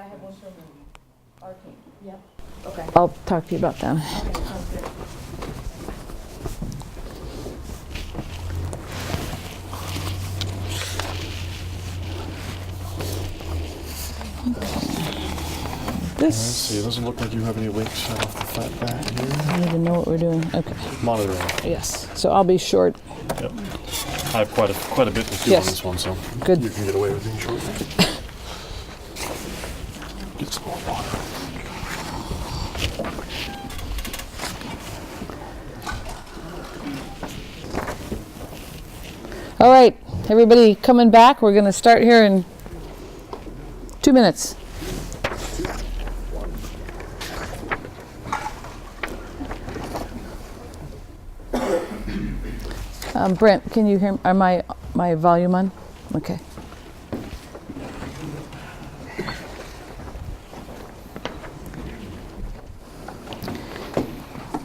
have one from our team. Yep. Okay. I'll talk to you about that. Okay, sounds good. Let's see, it doesn't look like you have any links right off the bat I here. don't even know what we're doing. Okay. Monitoring. Yes. So I'll be short. Yep. I have quite a bit to do Yes. on this one, so Good. you can get away with being short. Get some more water. All right, everybody coming back. We're going to start here in 2 minutes. Brent, can you hear? Are my volume on? Okay.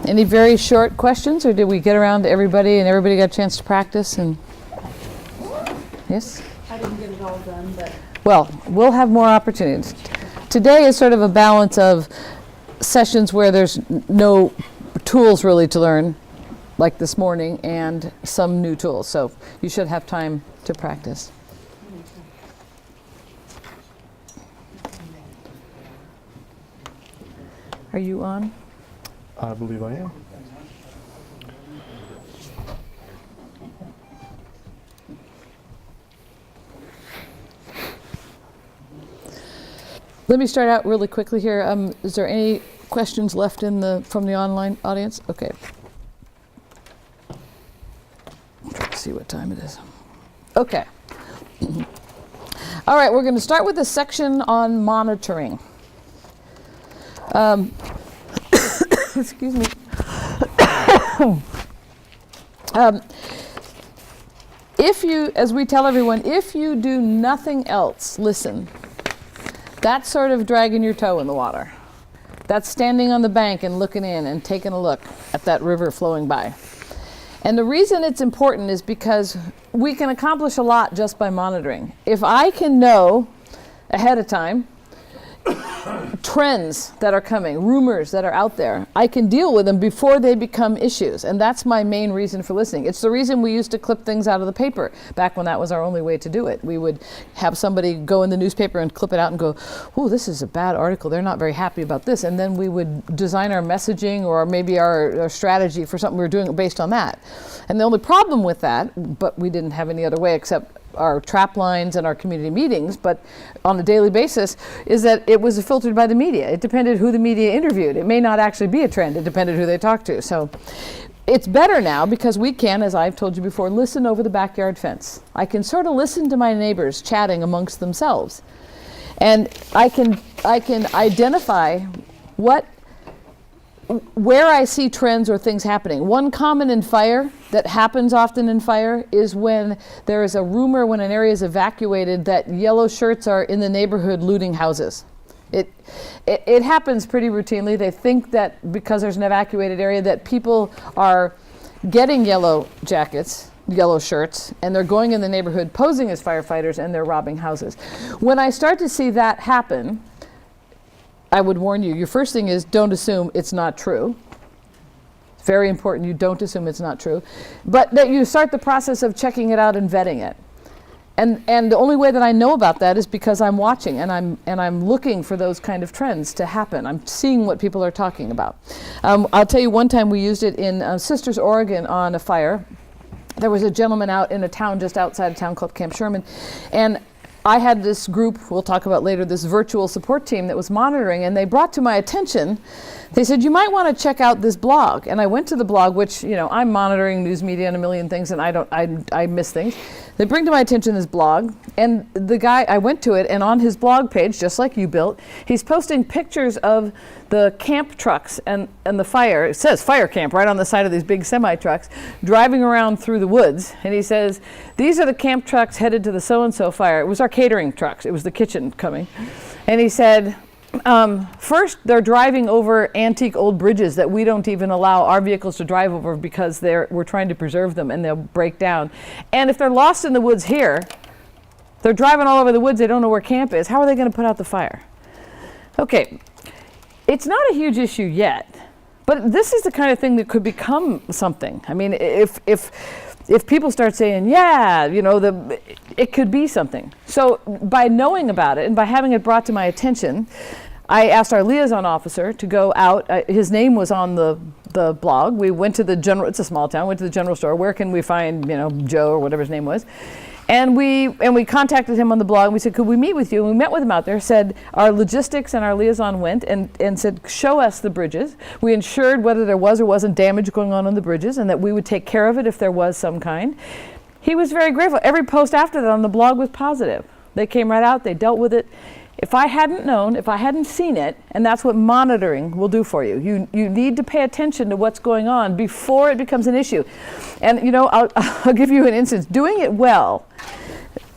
Any very short questions, or did we get around to everybody and everybody got a chance to practice? And yes? I didn't get it all done, but Well, we'll have more opportunities. Today is sort of a balance of sessions where there's no tools really to learn, like this morning, and some new tools. So you should have time to practice. Are you on? I believe I am. Let me start out really quickly here. Is there any questions left from the online audience? Okay. Try to see what time it is. Okay. All right, we're going to start with a section on monitoring. Excuse me. If you, as we tell everyone, if you do nothing else, listen. That's sort of dragging your toe in the water. That's standing on the bank and looking in and taking a look at that river flowing by. And the reason it's important is because we can accomplish a lot just by monitoring. If I can know ahead of time trends that are coming, rumors that are out there, I can deal with them before they become issues. And that's my main reason for listening. It's the reason we used to clip things out of the paper back when that was our only way to do it. We would have somebody go in the newspaper and clip it out and go, oh, this is a bad article. They're not very happy about this. And then we would design our messaging or maybe our strategy for something we were doing based on that. And the only problem with that, but we didn't have any other way except our trap lines and our community meetings, but on a daily basis, is that it was filtered by the media. It depended who the media interviewed. It may not actually be a trend. It depended who they talked to. So it's better now because we can, as I've told you before, listen over the backyard fence. I can sort of listen to my neighbors chatting amongst themselves. And I can identify where I see trends or things happening. One common in fire that happens often in fire is when there is a rumor when an area is evacuated that yellow shirts are in the neighborhood looting houses. It happens pretty routinely. They think that because there's an evacuated area that people are getting yellow jackets, yellow shirts, and they're going in the neighborhood posing as firefighters and they're robbing houses. When I start to see that happen, I would warn you, your first thing is don't assume it's not true. It's very important you don't assume it's not true. But that you start the process of checking it out and vetting it. And the only way that I know about that is because I'm watching and I'm looking for those kind of trends to happen. I'm seeing what people are talking about. I'll tell you one time we used it in Sisters, Oregon on a fire. There was a gentleman out in a town just outside of town called Camp Sherman. And I had this group, we'll talk about later, this virtual support team that was monitoring, and they brought to my attention, they said, you might want to check out this blog. And I went to the blog, which, you know, I'm monitoring news media and a million things, and I miss things. They bring to my attention this blog, and the guy, I went to it, and on his blog page, just like you built, he's posting pictures of the camp trucks and the fire. It says fire camp right on the side of these big semi-trucks, driving around through the woods. And he says, these are the camp trucks headed to the so-and-so fire. It was our catering trucks. It was the kitchen coming. And he said, first, they're driving over antique old bridges that we don't even allow our vehicles to drive over because we're trying to preserve them and they'll break down. And if they're lost in the woods here, they're driving all over the woods, they don't know where camp is. How are they going to put out the fire? Okay, it's not a huge issue yet, but this is the kind of thing that could become something. I mean, if people start saying, yeah, you know, it could be something. So by knowing about it and by having it brought to my attention, I asked our liaison officer to go out. His name was on the blog. We went to the general, it's a small town, went to the general store. Where can we find, you know, Joe or whatever his name was? And we contacted him on the blog and we said, could we meet with you? And we met with him out there, said our logistics and our liaison went and said, show us the bridges. We ensured whether there was or wasn't damage going on the bridges and that we would take care of it if there was some kind. He was very grateful. Every post after that on the blog was positive. They came right out, they dealt with it. If I hadn't known, if I hadn't seen it, and that's what monitoring will do for you. You need to pay attention to what's going on before it becomes an issue. And you know, I'll give you an instance. Doing it well,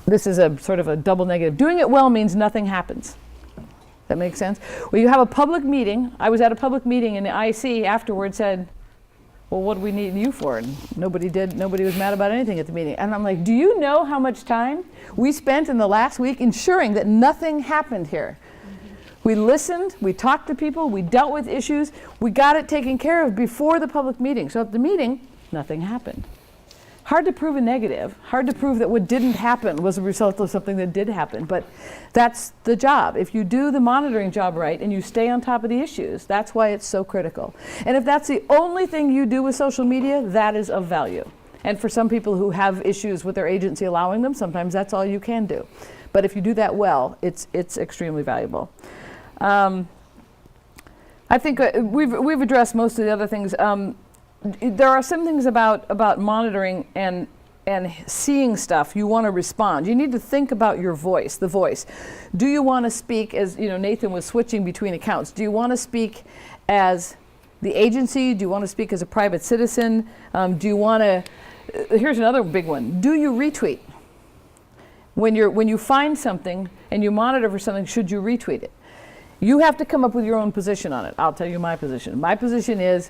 this is a sort of a double negative. Doing it well means nothing happens. That makes sense? Well, you have a public meeting. I was at a public meeting and the IC afterwards said, well, what do we need you for? And nobody was mad about anything at the meeting. And I'm like, do you know how much time we spent in the last week ensuring that nothing happened here? We listened, we talked to people, we dealt with issues, we got it taken care of before the public meeting. So at the meeting, nothing happened. Hard to prove a negative, hard to prove that what didn't happen was a result of something that did happen, but that's the job. If you do the monitoring job right and you stay on top of the issues, that's why it's so critical. And if that's the only thing you do with social media, that is of value. And for some people who have issues with their agency allowing them, sometimes that's all you can do. But if you do that well, it's extremely valuable. I think we've addressed most of the other things. There are some things about monitoring and seeing stuff. You want to respond. You need to think about your voice, the voice. Do you want to speak, as you know, Nathan was switching between accounts. Do you want to speak as the agency? Do you want to speak as a private citizen? Do you want to? Here's another big one. Do you retweet? When you find something and you monitor for something, should you retweet it? You have to come up with your own position on it. I'll tell you my position. My position is,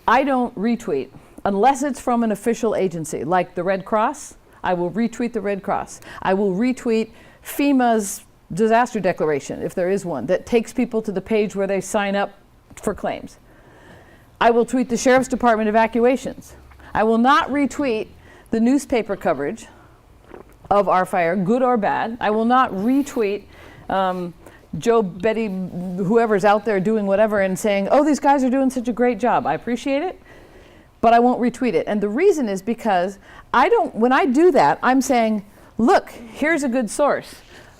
I don't retweet unless it's from an official agency, like the Red Cross. I will retweet the Red Cross. I will retweet FEMA's disaster declaration, if there is one, that takes people to the page where they sign up for claims. I will tweet the Sheriff's Department evacuations. I will not retweet the newspaper coverage of our fire, good or bad. I will not retweet Joe, Betty, whoever's out there doing whatever and saying, oh, these guys are doing such a great job. I appreciate it, but I won't retweet it. And the reason is because when I do that, I'm saying, look, here's a good source.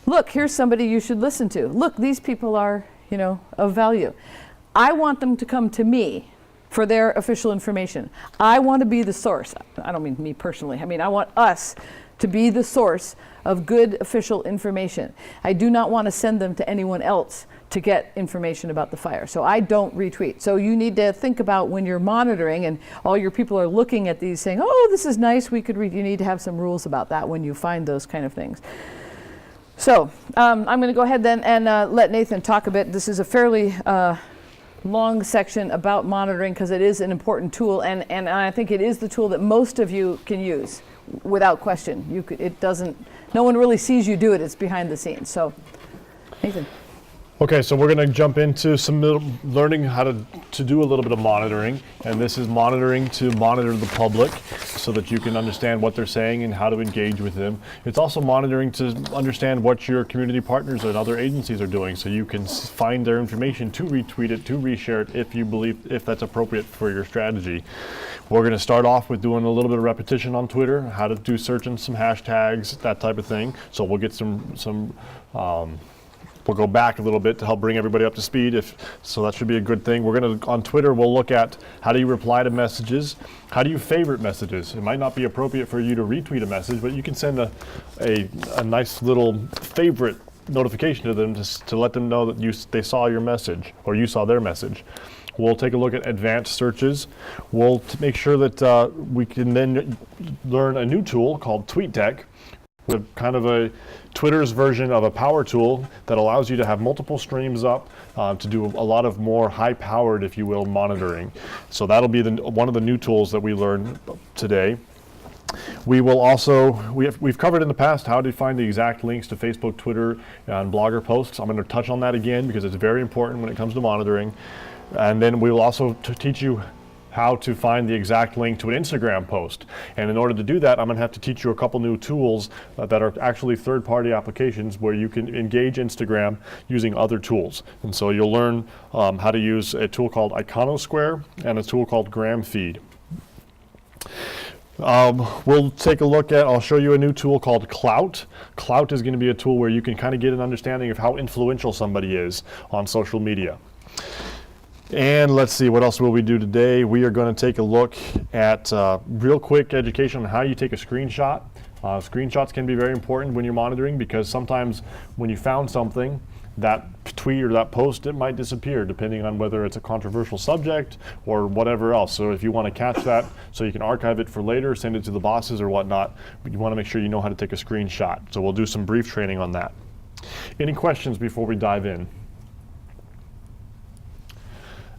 Look, here's somebody you should listen to. Look, these people are, you know, of value. I want them to come to me for their official information. I want to be the source. I don't mean me personally. I mean, I want us to be the source of good official information. I do not want to send them to anyone else to get information about the fire. So I don't retweet. So you need to think about when you're monitoring and all your people are looking at these saying, oh, this is nice, we could read. You need to have some rules about that when you find those kind of things. So I'm going to go ahead then and let Nathan talk a bit. This is a fairly long section about monitoring because it is an important tool, and I think it is the tool that most of you can use without question. No one really sees you do it. It's behind the scenes. So, Nathan. Okay, so we're going to jump into some learning how to do a little bit of monitoring, and this is monitoring to monitor the public so that you can understand what they're saying and how to engage with them. It's also monitoring to understand what your community partners and other agencies are doing so you can find their information to retweet it, to reshare it if you believe that's appropriate for your strategy. We're going to start off with doing a little bit of repetition on Twitter, how to do searching some hashtags, that type of thing. So we'll get we'll go back a little bit to help bring everybody up to speed. So that should be a good thing. We're going to, on Twitter, we'll look at how do you reply to messages? How do you favorite messages? It might not be appropriate for you to retweet a message, but you can send a nice little favorite notification to them to let them know that they saw your message or you saw their message. We'll take a look at advanced searches. We'll make sure that we can then learn a new tool called TweetDeck. With kind of Twitter's version of a power tool that allows you to have multiple streams up to do a lot of more high-powered, if you will, monitoring. So that'll be one of the new tools that we learn today. We will also, we've covered in the past how to find the exact links to Facebook, Twitter, and Blogger posts. I'm going to touch on that again because it's very important when it comes to monitoring. And then we will also teach you how to find the exact link to an Instagram post. And in order to do that, I'm going to have to teach you a couple new tools that are actually third-party applications where you can engage Instagram using other tools. And so you'll learn how to use a tool called Iconosquare and a tool called GramFeed. We'll take a look at, I'll show you a new tool called Klout. Klout is going to be a tool where you can kind of get an understanding of how influential somebody is on social media. And let's see, what else will we do today? We are going to take a look at real quick education on how you take a screenshot. Screenshots can be very important when you're monitoring because sometimes when you found something, that tweet or that post, it might disappear depending on whether it's a controversial subject or whatever else. So if you want to catch that so you can archive it for later, send it to the bosses or whatnot, but you want to make sure you know how to take a screenshot. So we'll do some brief training on that. Any questions before we dive in?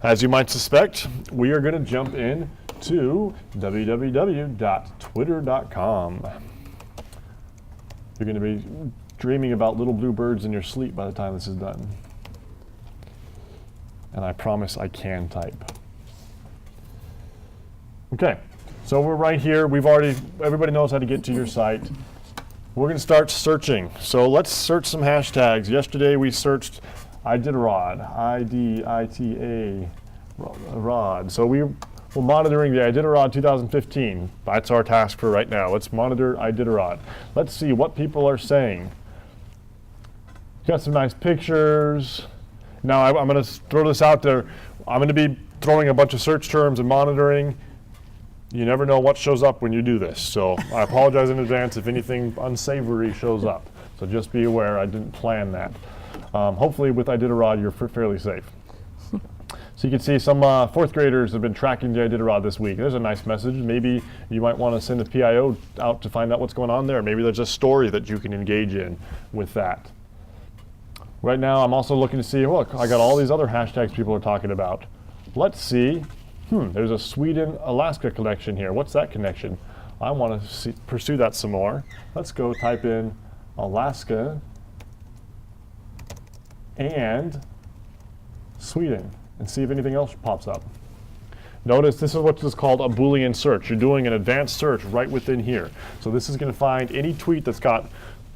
As you might suspect, we are going to jump in to www.twitter.com. You're going to be dreaming about little blue birds in your sleep by the time this is done. And I promise I can type. Okay, so we're right here. Everybody knows how to get to your site. We're going to start searching. So let's search some hashtags. Yesterday we searched Iditarod, I-D-I-T-A, rod. So we're monitoring the Iditarod 2015. That's our task for right now. Let's monitor Iditarod. Let's see what people are saying. Got some nice pictures. Now I'm going to throw this out there. I'm going to be throwing a bunch of search terms and monitoring. You never know what shows up when you do this. So I apologize in advance if anything unsavory shows up. So just be aware, I didn't plan that. Hopefully with Iditarod, you're fairly safe. So you can see some fourth graders have been tracking the Iditarod this week. There's a nice message. Maybe you might want to send a PIO out to find out what's going on there. Maybe there's a story that you can engage in with that. Right now, I'm also looking to see, look, I got all these other hashtags people are talking about. Let's see. There's a Sweden-Alaska connection here. What's that connection? I want to pursue that some more. Let's go type in Alaska and Sweden and see if anything else pops up. Notice this is what is called a Boolean search. You're doing an advanced search right within here. So this is going to find any tweet that's got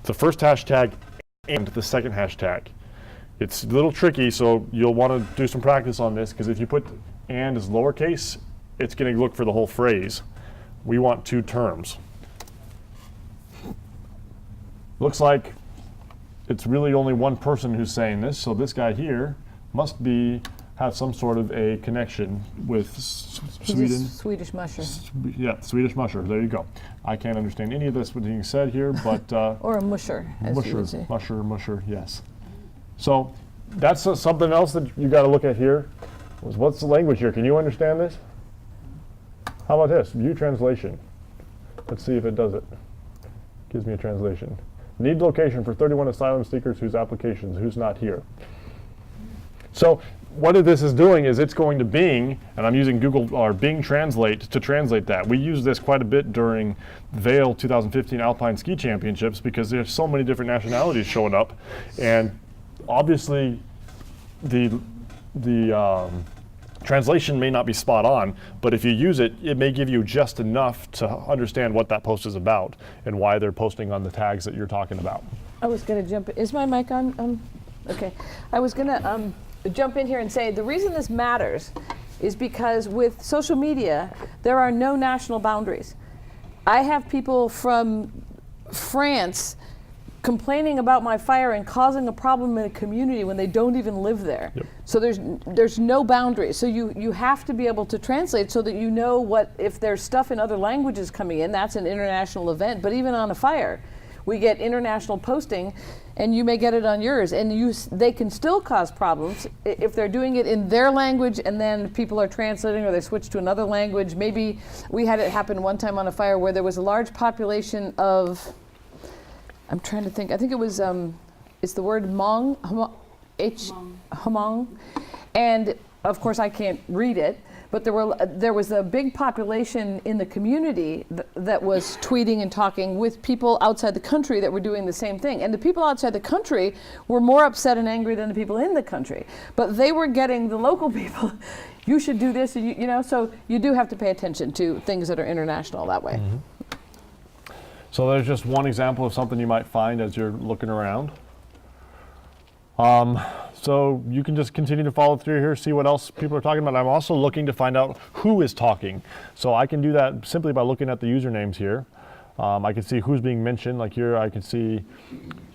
the first hashtag and the second hashtag. It's a little tricky, so you'll want to do some practice on this because if you put and as lowercase, it's going to look for the whole phrase. We want two terms. Looks like it's really only one person who's saying this, so this guy here must have some sort of a connection with Sweden. He's a Swedish musher. Yeah, Swedish musher. There you go. I can't understand any of this being said here, but or a musher, as you would say. Musher. Yes. So that's something else that you got to look at here. What's the language here? Can you understand this? How about this? View translation. Let's see if it does it. Gives me a translation. Need location for 31 asylum seekers whose who's not here. So what this is doing is it's going to Bing, and I'm using Google or Bing Translate to translate that. We use this quite a bit during Vail 2015 Alpine Ski Championships because there's so many different nationalities showing up, and obviously the translation may not be spot on, but if you use it, it may give you just enough to understand what that post is about and why they're posting on the tags that you're talking about. I was going to jump. Is my mic on? Okay. I was going to jump in here and say the reason this matters is because with social media, there are no national boundaries. I have people from France complaining about my fire and causing a problem in a community when they don't even live there. Yep. So there's no boundaries. So you have to be able to translate so that you know what, if there's stuff in other languages coming in, that's an international event. But even on a fire, we get international posting, and you may get it on yours, and they can still cause problems if they're doing it in their language and then people are translating or they switch to another language. Maybe we had it happen one time on a fire where there was a large population of, I'm trying to think, I think it was, it's the word Hmong, and of course I can't read it, but there was a big population in the community that was tweeting and talking with people outside the country that were doing the same thing. And the people outside the country were more upset and angry than the people in the country. But they were getting the local people, you should do this, and you know, so you do have to pay attention to things that are international that way. So there's just one example of something you might find as you're looking around. So you can just continue to follow through here, see what else people are talking about. I'm also looking to find out who is talking. So I can do that simply by looking at the usernames here. I can see who's being mentioned. Like here, I can see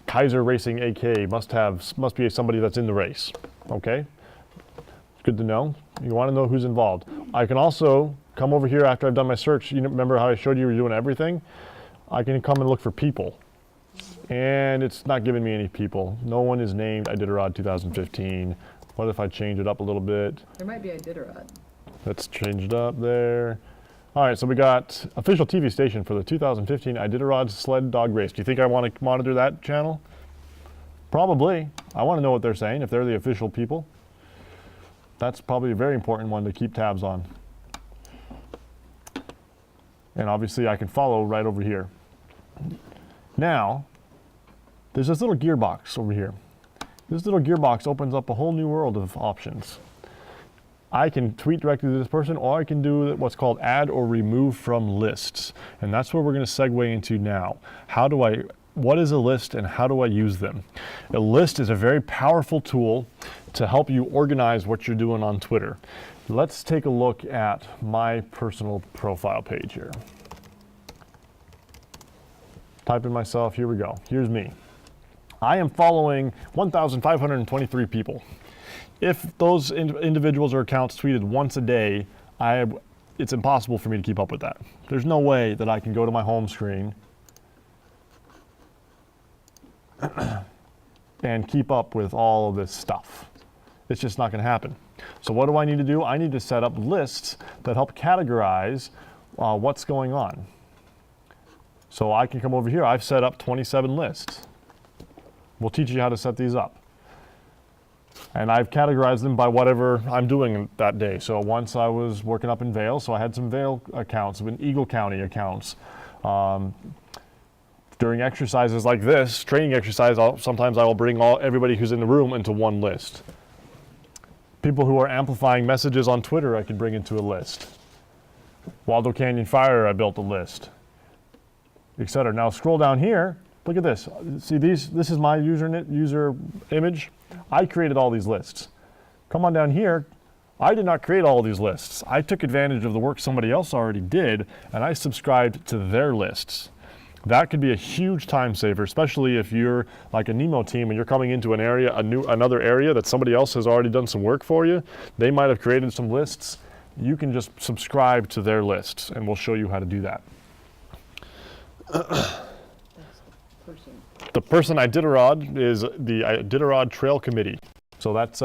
Kaiser Racing AK must be somebody that's in the race. Okay, good to know. You want to know who's involved. I can also come over here after I've done my search. You remember how I showed you were doing everything? I can come and look for people. And it's not giving me any people. No one is named Iditarod 2015. What if I change it up a little bit? There might be Iditarod. Let's change it up there. All right, so we got official TV station for the 2015 Iditarod sled dog race. Do you think I want to monitor that channel? Probably. I want to know what they're saying, if they're the official people. That's probably a very important one to keep tabs on. And obviously I can follow right over here. Now, there's this little gearbox over here. This little gearbox opens up a whole new world of options. I can tweet directly to this person, or I can do what's called add or remove from lists. And that's where we're going to segue into now. What is a list and how do I use them? A list is a very powerful tool to help you organize what you're doing on Twitter. Let's take a look at my personal profile page here. Type in myself, here we go. Here's me. I am following 1,523 people. If those individuals or accounts tweeted once a day, it's impossible for me to keep up with that. There's no way that I can go to my home screen and keep up with all of this stuff. It's just not going to happen. So what do I need to do? I need to set up lists that help categorize what's going on. So I can come over here. I've set up 27 lists. We'll teach you how to set these up. And I've categorized them by whatever I'm doing that day. So once I was working up in Vail, so I had some Vail accounts, some Eagle County accounts. During exercises like this, training exercise, sometimes I will bring everybody who's in the room into one list. People who are amplifying messages on Twitter, I can bring into a list. Waldo Canyon Fire, I built a list, etc. Now scroll down here. Look at this. See these? This is my user image. I created all these lists. Come on down here. I did not create all these lists. I took advantage of the work somebody else already did, and I subscribed to their lists. That could be a huge time saver, especially if you're like a Nemo team and you're coming into an area, another area that somebody else has already done some work for you. They might have created some lists. You can just subscribe to their lists, and we'll show you how to do that. The person Iditarod is the Iditarod Trail Committee. So that's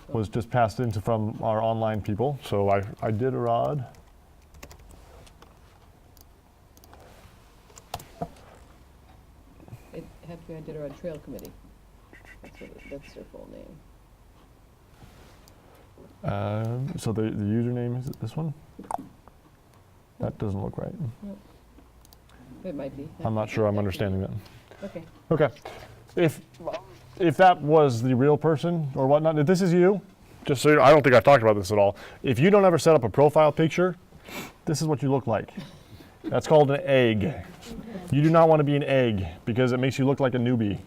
was just passed into from our online people. So Iditarod. It had to be Iditarod Trail Committee. That's their full name. So the username is this one? That doesn't look right. It might be. I'm not sure I'm understanding that. Okay. Okay. If that was the real person or whatnot, if this is you, just so you know, I don't think I've talked about this at all. If you don't ever set up a profile picture, this is what you look like. That's called an egg. You do not want to be an egg because it makes you look like a newbie.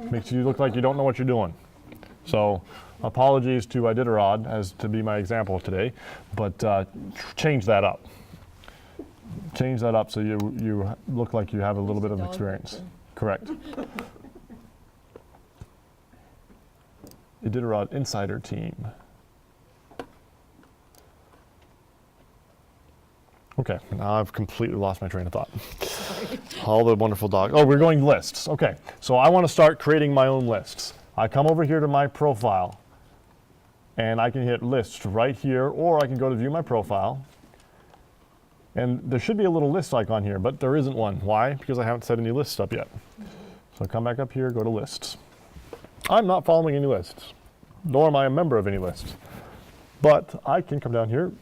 It makes you look like you don't know what you're doing. So apologies to Iditarod as to be my example today, but change that up. Change that up so you look like you have a little bit of experience. Correct. Iditarod Insider Team. Okay, now I've completely lost my train of thought. All the wonderful dogs. Oh, we're going lists. Okay, so I want to start creating my own lists. I come over here to my profile, and I can hit lists right here, or I can go to view my profile. And there should be a little list icon here, but there isn't one. Why? Because I haven't set any lists up yet. So come back up here, go to lists. I'm not following any lists, nor am I a member of any lists. But I can come down here,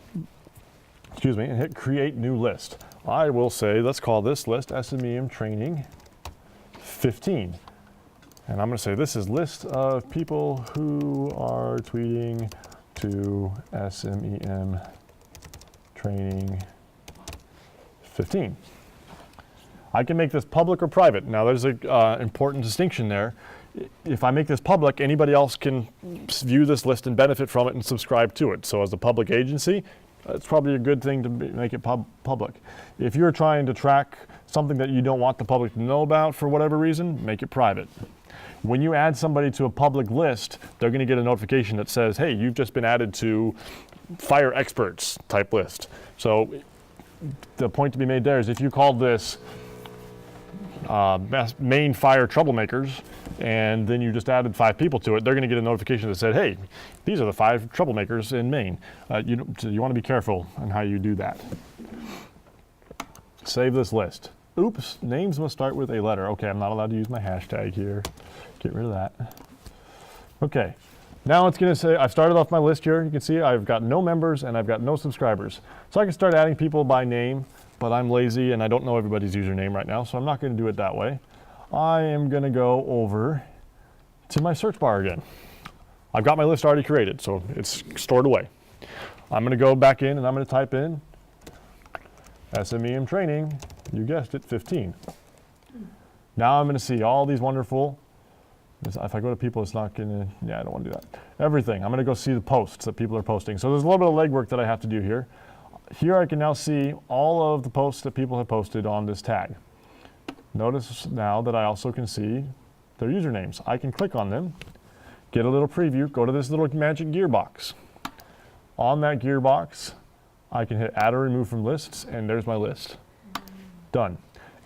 excuse me, and hit create new list. I will say, let's call this list SMEM Training 15. And I'm going to say this is list of people who are tweeting to SMEM Training 15. I can make this public or private. Now there's an important distinction there. If I make this public, anybody else can view this list and benefit from it and subscribe to it. So as a public agency, it's probably a good thing to make it public. If you're trying to track something that you don't want the public to know about for whatever reason, make it private. When you add somebody to a public list, they're going to get a notification that says, hey, you've just been added to fire experts type list. So the point to be made there is if you called this Maine fire troublemakers, and then you just added 5 people to it, they're going to get a notification that said, hey, these are the 5 troublemakers in Maine. So you want to be careful on how you do that. Save this list. Oops, names must start with a letter. Okay, I'm not allowed to use my hashtag here. Get rid of that. Okay, now it's going to say, I've started off my list here. You can see I've got no members and I've got no subscribers. So I can start adding people by name, but I'm lazy and I don't know everybody's username right now, so I'm not going to do it that way. I am going to go over to my search bar again. I've got my list already created, so it's stored away. I'm going to go back in and I'm going to type in SMEM Training, you guessed it, 15. Now I'm going to see all these wonderful, if I go to people, it's not going to, yeah, I don't want to do that. Everything. I'm going to go see the posts that people are posting. So there's a little bit of legwork that I have to do here. Here I can now see all of the posts that people have posted on this tag. Notice now that I also can see their usernames. I can click on them, get a little preview, go to this little magic gearbox. On that gearbox, I can hit add or remove from lists, and there's my list. Done.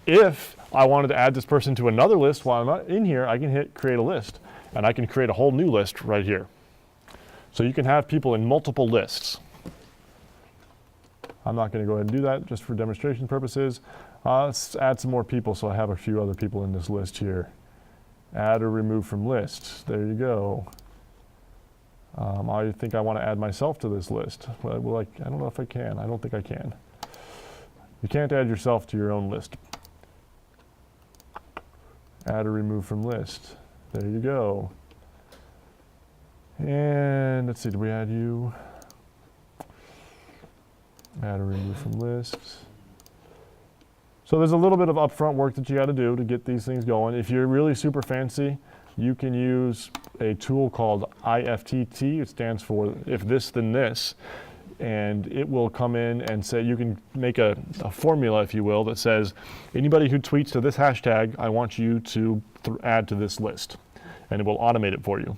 If I wanted to add this person to another list while I'm not in here, I can hit create a list, and I can create a whole new list right here. So you can have people in multiple lists. I'm not going to go ahead and do that just for demonstration purposes. Let's add some more people so I have a few other people in this list here. Add or remove from list. There you go. I think I want to add myself to this list. Well, I don't know if I can. I don't think I can. You can't add yourself to your own list. Add or remove from list. There you go. And let's see, did we add you? Add or remove from lists. So there's a little bit of upfront work that you got to do to get these things going. If you're really super fancy, you can use a tool called IFTT. It stands for if this then this, and it will come in and say, you can make a formula, if you will, that says anybody who tweets to this hashtag, I want you to add to this list, and it will automate it for you.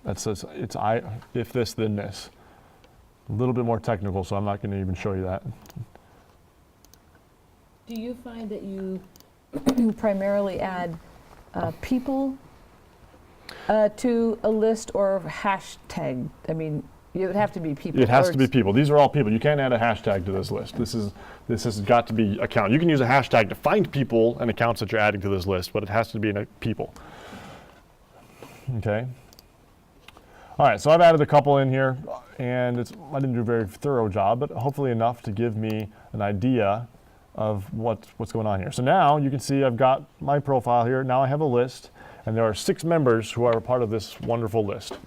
That says it's if this then this. A little bit more technical, so I'm not going to even show you that. Do you find that you primarily add people to a list or hashtag? I mean, it would have to be people. It has to be people. These are all people. You can't add a hashtag to this list. This has got to be account. You can use a hashtag to find people and accounts that you're adding to this list, but it has to be people. Okay. All right, so I've added a couple in here, and I didn't do a very thorough job, but hopefully enough to give me an idea of what's going on here. So now you can see I've got my profile here. Now I have a list, and there are 6 members who are a part of this wonderful list.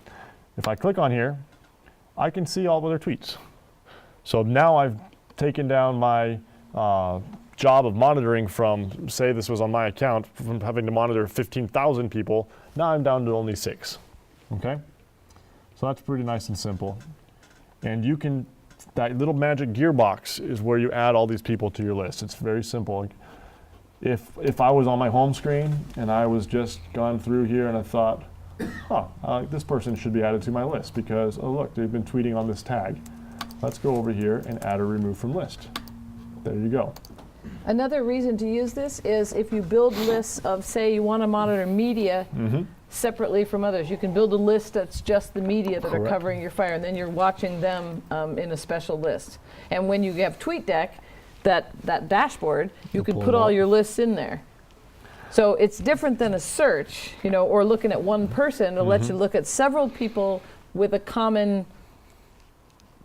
If I click on here, I can see all of their tweets. So now I've taken down my job of monitoring from, say this was on my account, from having to monitor 15,000 people. Now I'm down to only 6. Okay? So that's pretty nice and simple. And you can, that little magic gearbox is where you add all these people to your list. It's very simple. If I was on my home screen and I was just gone through here and I thought, this person should be added to my list because, oh look, they've been tweeting on this tag. Let's go over here and add or remove from list. There you go. Another reason to use this is if you build lists of, say, you want to monitor media separately from others. You can build a list that's just the media that are covering your fire, and then you're watching them in a special list. And when you have TweetDeck, that dashboard, you can put all your lists in there. So it's different than a search, or looking at one person. It'll let you look at several people with a common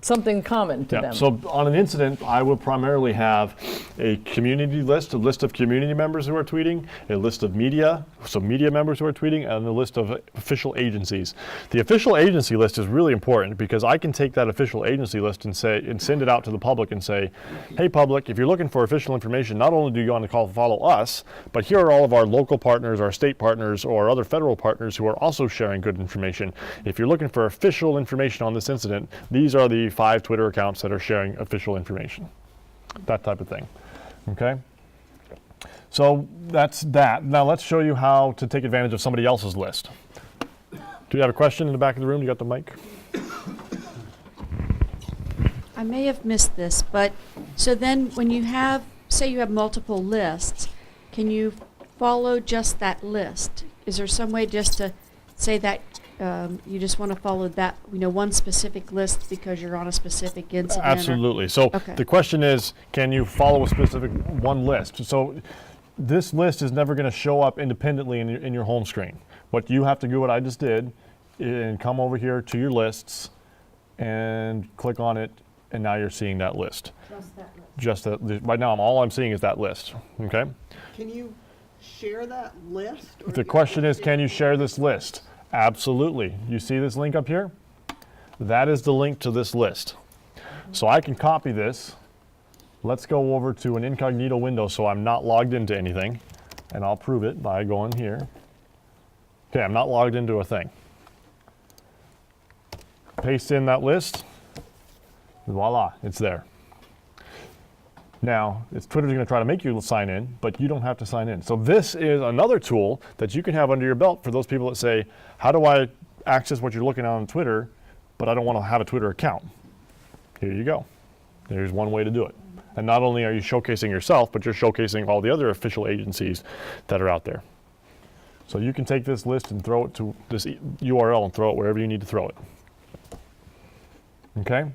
something common to Yeah, them. so on an incident, I will primarily have a community list, a list of community members who are tweeting, a list of media, so media members who are tweeting, and a list of official agencies. The official agency list is really important because I can take that official agency list and send it out to the public and say, hey public, if you're looking for official information, not only do you want to follow us, but here are all of our local partners, our state partners, or other federal partners who are also sharing good information. If you're looking for official information on this incident, these are the 5 Twitter accounts that are sharing official information. That type of thing. Okay? So that's that. Now let's show you how to take advantage of somebody else's list. Do you have a question in the back of the room? You got the mic? I may have missed this, but so then when you have, say you have multiple lists, can you follow just that list? Is there some way just to say that you just want to follow that, one specific list because you're on a specific incident? Absolutely. So Okay. the question is, can you follow a specific one list? So this list is never going to show up independently in your home screen. What you have to do, what I just did, and come over here to your lists and click on it, and now you're seeing that list. Just that list. Right now, all I'm seeing is that list. Okay. Can you share that list? or do The you question have is, to can you do- share this list? Absolutely. You see this link up here? That is the link to this list. So I can copy this. Let's go over to an incognito window so I'm not logged into anything. And I'll prove it by going here. Okay, I'm not logged into a thing. Paste in that list. Voila, it's there. Now, Twitter's going to try to make you sign in, but you don't have to sign in. So this is another tool that you can have under your belt for those people that say, how do I access what you're looking at on Twitter, but I don't want to have a Twitter account? Here you go. There's one way to do it. And not only are you showcasing yourself, but you're showcasing all the other official agencies that are out there. So you can take this list and throw it to this URL and throw it wherever you need to throw it. Okay?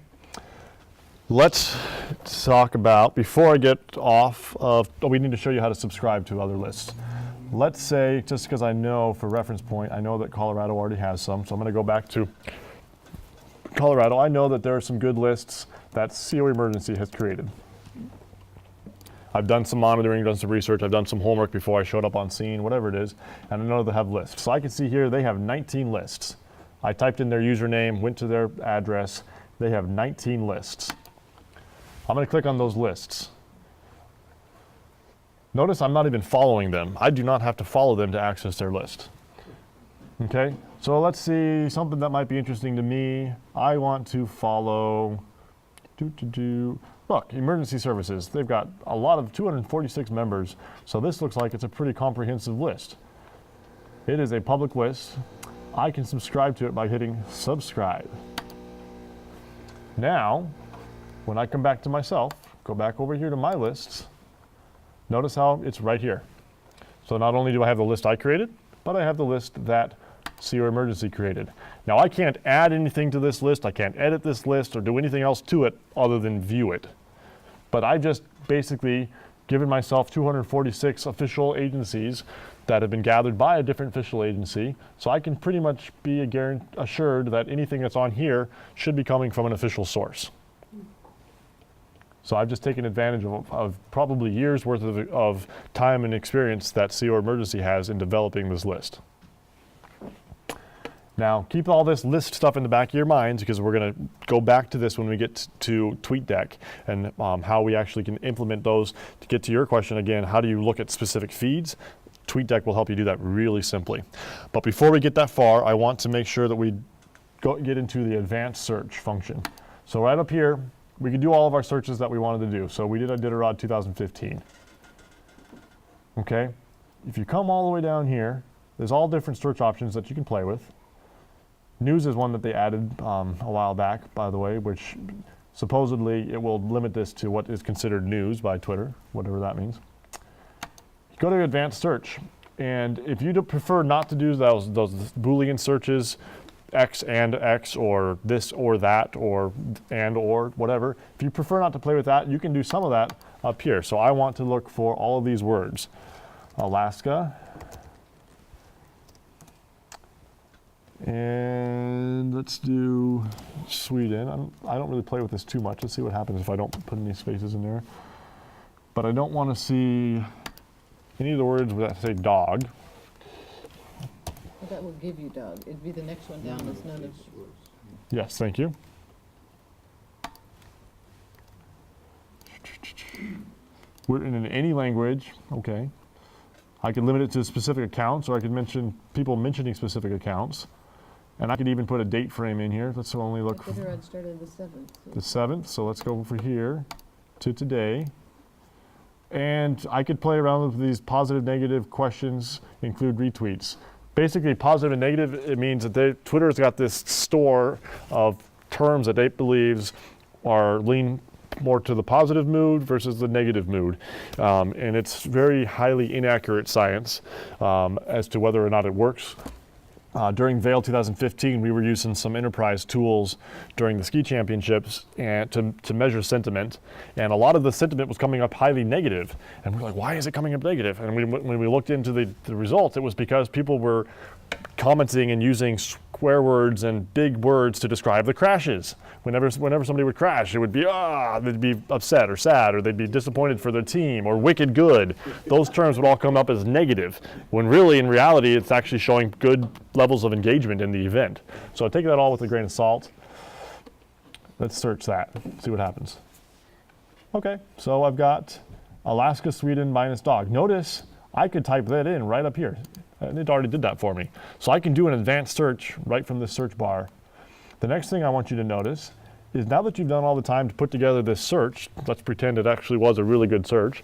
Let's talk about, before I get off of, we need to show you how to subscribe to other lists. Let's say, just because I know for reference point, I know that Colorado already has some, so I'm going to go back to Colorado. I know that there are some good lists that CO Emergency has created. I've done some monitoring, done some research, I've done some homework before I showed up on scene, whatever it is, and I know they have lists. So I can see here they have 19 lists. I typed in their username, went to their address, they have 19 lists. I'm going to click on those lists. Notice I'm not even following them. I do not have to follow them to access their list. Okay, so let's see something that might be interesting to me. I want to follow, look, emergency services. They've got a lot of 246 members, so this looks like it's a pretty comprehensive list. It is a public list. I can subscribe to it by hitting subscribe. Now, when I come back to myself, go back over here to my lists, notice how it's right here. So not only do I have the list I created, but I have the list that CO Emergency created. Now I can't add anything to this list, I can't edit this list or do anything else to it other than view it. But I just basically given myself 246 official agencies that have been gathered by a different official agency, so I can pretty much be assured that anything that's on here should be coming from an official source. So I've just taken advantage of probably years worth of time and experience that CO Emergency has in developing this list. Now, keep all this list stuff in the back of your minds because we're going to go back to this when we get to TweetDeck and how we actually can implement those. To get to your question again, how do you look at specific feeds? TweetDeck will help you do that really simply. But before we get that far, I want to make sure that we get into the advanced search function. So right up here, we can do all of our searches that we wanted to do. So we did Iditarod 2015. Okay, if you come all the way down here, there's all different search options that you can play with. News is one that they added a while back, by the way, which supposedly it will limit this to what is considered news by Twitter, whatever that means. You go to advanced search, and if you prefer not to do those Boolean searches, X and X, or this or that, or and or whatever, if you prefer not to play with that, you can do some of that up here. So I want to look for all of these words. Alaska, And let's do Sweden. I don't really play with this too much. Let's see what happens if I don't put any spaces in there. But I don't want to see any of the words that say dog. Well, that will give you dog. It'd be the next one down. It's none of. Yes, thank you. We're in any language, okay. I could limit it to specific accounts, or I could mention people mentioning specific accounts. And I could even put a date frame in here. Let's only look for I'd started the 7th. the 7th. So let's go for here to today. And I could play around with these positive, negative questions, include retweets. Basically, positive and negative, it means that Twitter's got this store of terms that it believes are lean more to the positive mood versus the negative mood. And it's very highly inaccurate science as to whether or not it works. During Vail 2015, we were using some enterprise tools during the ski championships and to measure sentiment. And a lot of the sentiment was coming up highly negative. And we're like, why is it coming up negative? And when we looked into the results, it was because people were commenting and using swear words and big words to describe the crashes. Whenever somebody would crash, it would be, they'd be upset or sad, or they'd be disappointed for their team, or wicked good. Those terms would all come up as negative, when really, in reality, it's actually showing good levels of engagement in the event. So take that all with a grain of salt. Let's search that, see what happens. Okay, so I've got Alaska, Sweden minus dog. Notice I could type that in right up here. And it already did that for me. So I can do an advanced search right from this search bar. The next thing I want you to notice is now that you've done all the time to put together this search, let's pretend it actually was a really good search,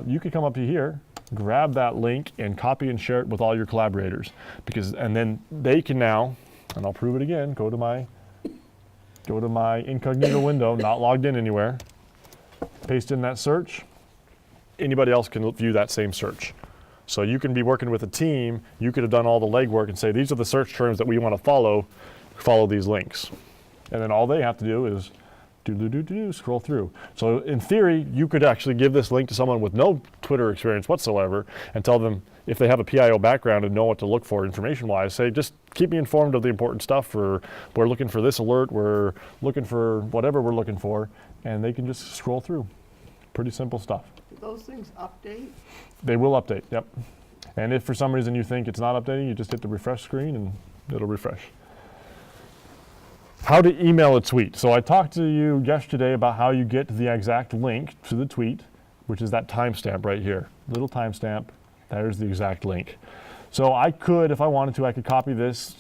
you could come up to here, grab that link and copy and share it with all your collaborators. And then they can now, and I'll prove it again, go to my incognito window, not logged in anywhere, paste in that search, anybody else can view that same search. So you can be working with a team, you could have done all the legwork and say, these are the search terms that we want to follow these links. And then all they have to do is scroll through. So in theory, you could actually give this link to someone with no Twitter experience whatsoever and tell them, if they have a PIO background and know what to look for information-wise, say, just keep me informed of the important stuff, or we're looking for this alert, we're looking for whatever we're looking for, and they can just scroll through. Pretty simple stuff. Do those things update? They will update, yep. And if for some reason you think it's not updating, you just hit the refresh screen and it'll refresh. How to email a tweet. So I talked to you yesterday about how you get the exact link to the tweet, which is that timestamp right here. Little timestamp, there's the exact link. So I could, if I wanted to, I could copy this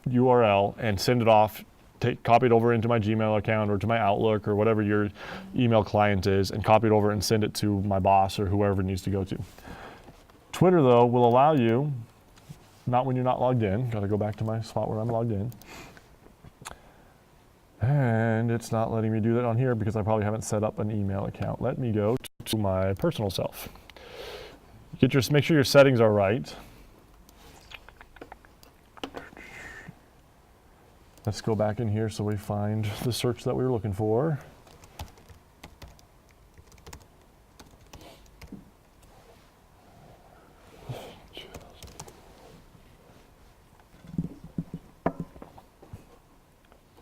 URL and send it off, copy it over into my Gmail account or to my Outlook or whatever your email client is, and copy it over and send it to my boss or whoever it needs to go to. Twitter, though, will allow you, not when you're not logged in, gotta go back to my spot where I'm logged in, and it's not letting me do that on here because I probably haven't set up an email account. Let me go to my personal self. Make sure your settings are right. Let's go back in here so we find the search that we were looking for.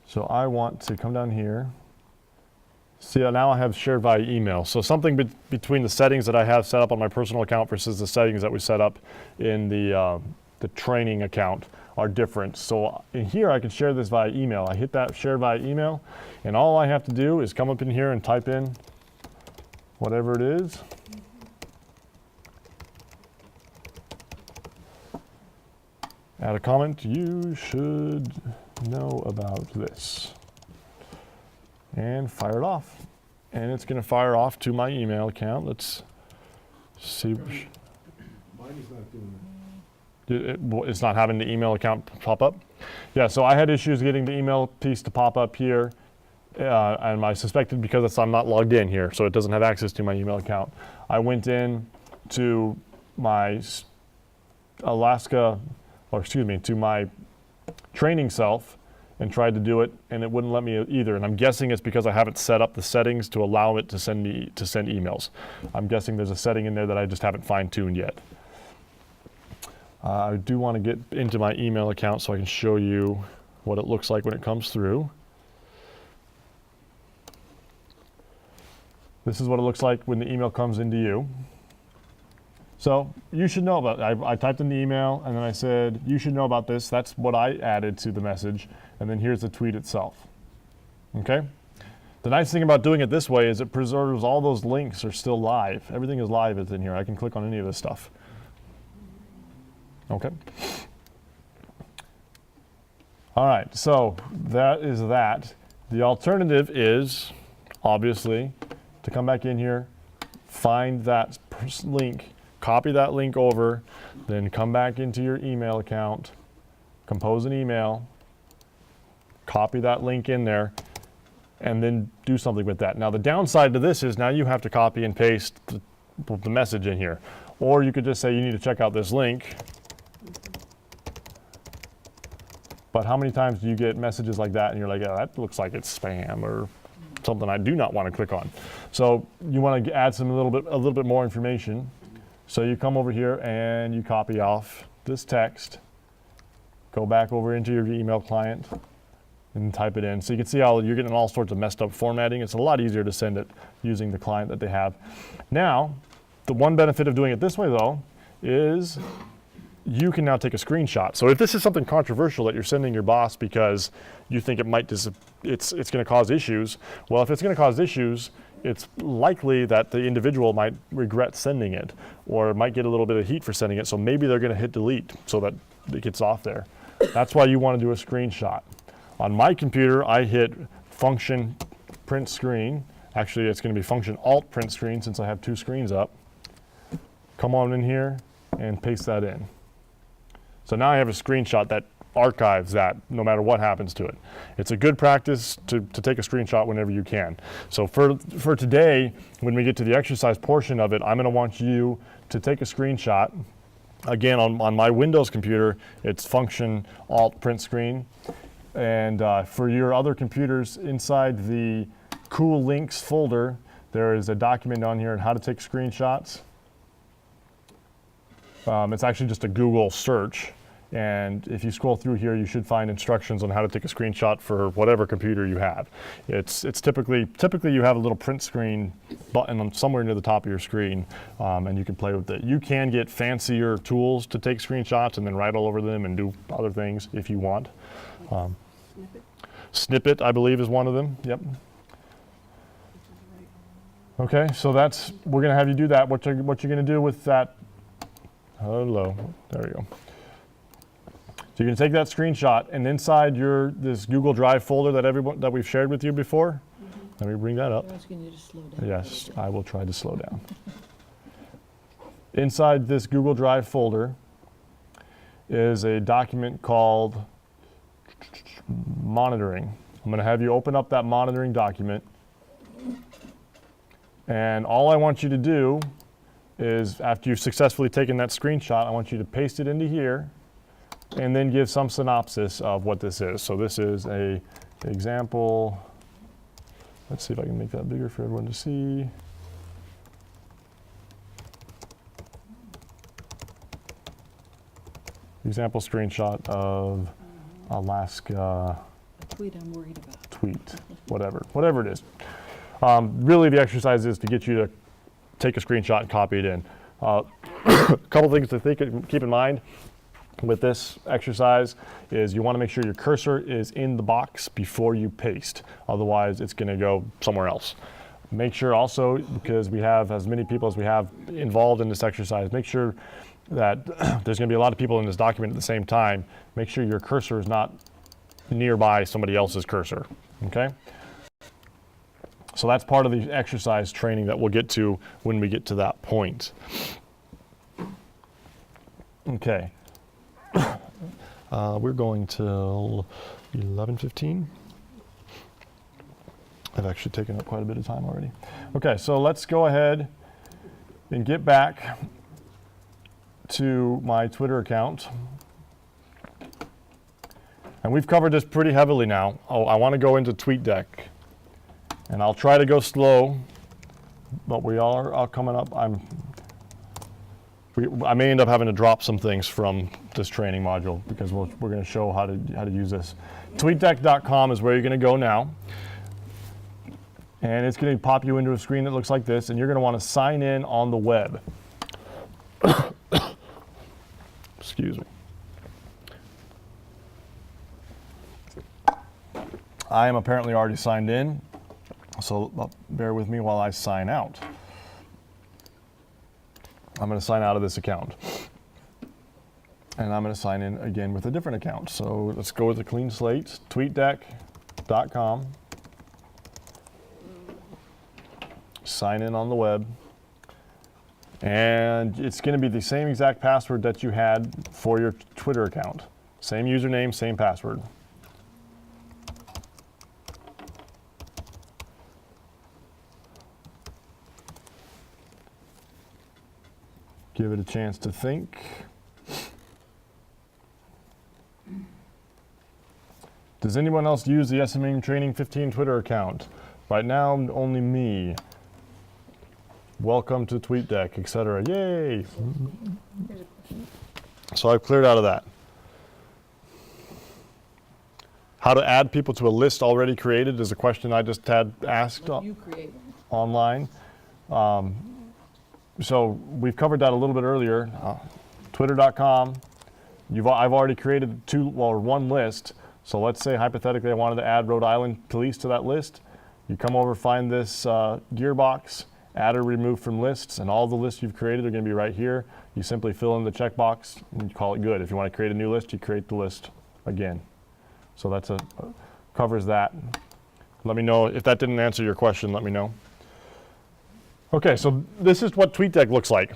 So I want to come down here. See, now I have shared via email. So something between the settings that I have set up on my personal account versus the settings that we set up in the training account are different. So in here I can share this via email. I hit that share via email, and all I have to do is come up in here and type in whatever it is. Add a comment, you should know about this. And fire it off. And it's going to fire off to my email account. Let's see. Mine is not doing that. It's not having the email account pop up? Yeah, so I had issues getting the email piece to pop up here. And I suspected because I'm not logged in here, so it doesn't have access to my email account. I went in to my to my training self and tried to do it, and it wouldn't let me either. And I'm guessing it's because I haven't set up the settings to allow it to send emails. I'm guessing there's a setting in there that I just haven't fine-tuned yet. I do want to get into my email account so I can show you what it looks like when it comes through. This is what it looks like when the email comes into you. So you should know about it. I typed in the email and then I said, you should know about this. That's what I added to the message. And then here's the tweet itself. Okay? The nice thing about doing it this way is it preserves all those links are still live. Everything is live within here. I can click on any of this stuff. Okay? All right, so that is that. The alternative is, obviously, to come back in here, find that link, copy that link over, then come back into your email account, compose an email, copy that link in there, and then do something with that. Now the downside to this is now you have to copy and paste the message in here. Or you could just say you need to check out this link. But how many times do you get messages like that and you're like, oh, that looks like it's spam or something I do not want to click on. So you want to add a little bit more information. So you come over here and you copy off this text, go back over into your email client and type it in. So you can see how you're getting all sorts of messed up formatting. It's a lot easier to send it using the client that they have. Now, the one benefit of doing it this way though is you can now take a screenshot. So if this is something controversial that you're sending your boss because you think it might it's going to cause issues, well, if it's going to cause issues, it's likely that the individual might regret sending it or might get a little bit of heat for sending it. So maybe they're going to hit delete so that it gets off there. That's why you want to do a screenshot. On my computer, I hit function print screen. Actually, it's going to be function alt print screen since I have two screens up. Come on in here and paste that in. So now I have a screenshot that archives that no matter what happens to it. It's a good practice to take a screenshot whenever you can. So for today, when we get to the exercise portion of it, I'm going to want you to take a screenshot. Again, on my Windows computer, it's function alt print screen. And for your other computers, inside the cool links folder, there is a document on here on how to take screenshots. It's actually just a Google search, and if you scroll through here, you should find instructions on how to take a screenshot for whatever computer you have. It's typically you have a little print screen button somewhere near the top of your screen, and you can play with it. You can get fancier tools to take screenshots and then write all over them and do other things if you want. Snippet, I believe, is one of them. Yep. Okay, so we're going to have you do that. What you're going to do with that. Hello, there we go. So you're going to take that screenshot, and inside this Google Drive folder that we've shared with you before, let me bring that up. I'm asking you to slow down. Yes, I will try to slow down. Inside this Google Drive folder is a document called monitoring. I'm going to have you open up that monitoring document, and all I want you to do is after you've successfully taken that screenshot, I want you to paste it into here and then give some synopsis of what this is. So this is an example. Let's see if I can make that bigger for everyone to see. Example screenshot of Alaska Tweet I'm worried about. tweet, whatever it is. Really the exercise is to get you to take a screenshot and copy it in. A couple things to keep in mind with this exercise is you want to make sure your cursor is in the box before you paste. Otherwise, it's going to go somewhere else. Make sure also, because we have as many people as we have involved in this exercise, make sure that there's going to be a lot of people in this document at the same time. Make sure your cursor is not nearby somebody else's cursor, okay? So that's part of the exercise training that we'll get to when we get to that point. Okay. We're going till 11:15. I've actually taken up quite a bit of time already. Okay, so let's go ahead and get back to my Twitter account. And we've covered this pretty heavily now. Oh, I want to go into TweetDeck. And I'll try to go slow, but we are coming up. I may end up having to drop some things from this training module because we're going to show how to use this. TweetDeck.com is where you're going to go now. And it's going to pop you into a screen that looks like this, and you're going to want to sign in on the web. Excuse me. I am apparently already signed in, so bear with me while I sign out. I'm going to sign out of this account. And I'm going to sign in again with a different account. So let's go with a clean slate, tweetdeck.com. Sign in on the web. And it's going to be the same exact password that you had for your Twitter account. Same username, same password. Give it a chance to think. Does anyone else use the SMM Training 15 Twitter account? Right now, only me. Welcome to TweetDeck, etc. Yay! So I've cleared out of that. How to add people to a list already created is a question I just had asked You create one. online. So we've covered that a little bit earlier. Twitter.com. I've already created one list. So let's say hypothetically I wanted to add Rhode Island police to that list. You come over, find this gearbox, add or remove from lists, and all the lists you've created are going to be right here. You simply fill in the checkbox and you call it good. If you want to create a new list, you create the list again. So that's covers that. Let me know if that didn't answer your question. Let me know. Okay, so this is what TweetDeck looks like.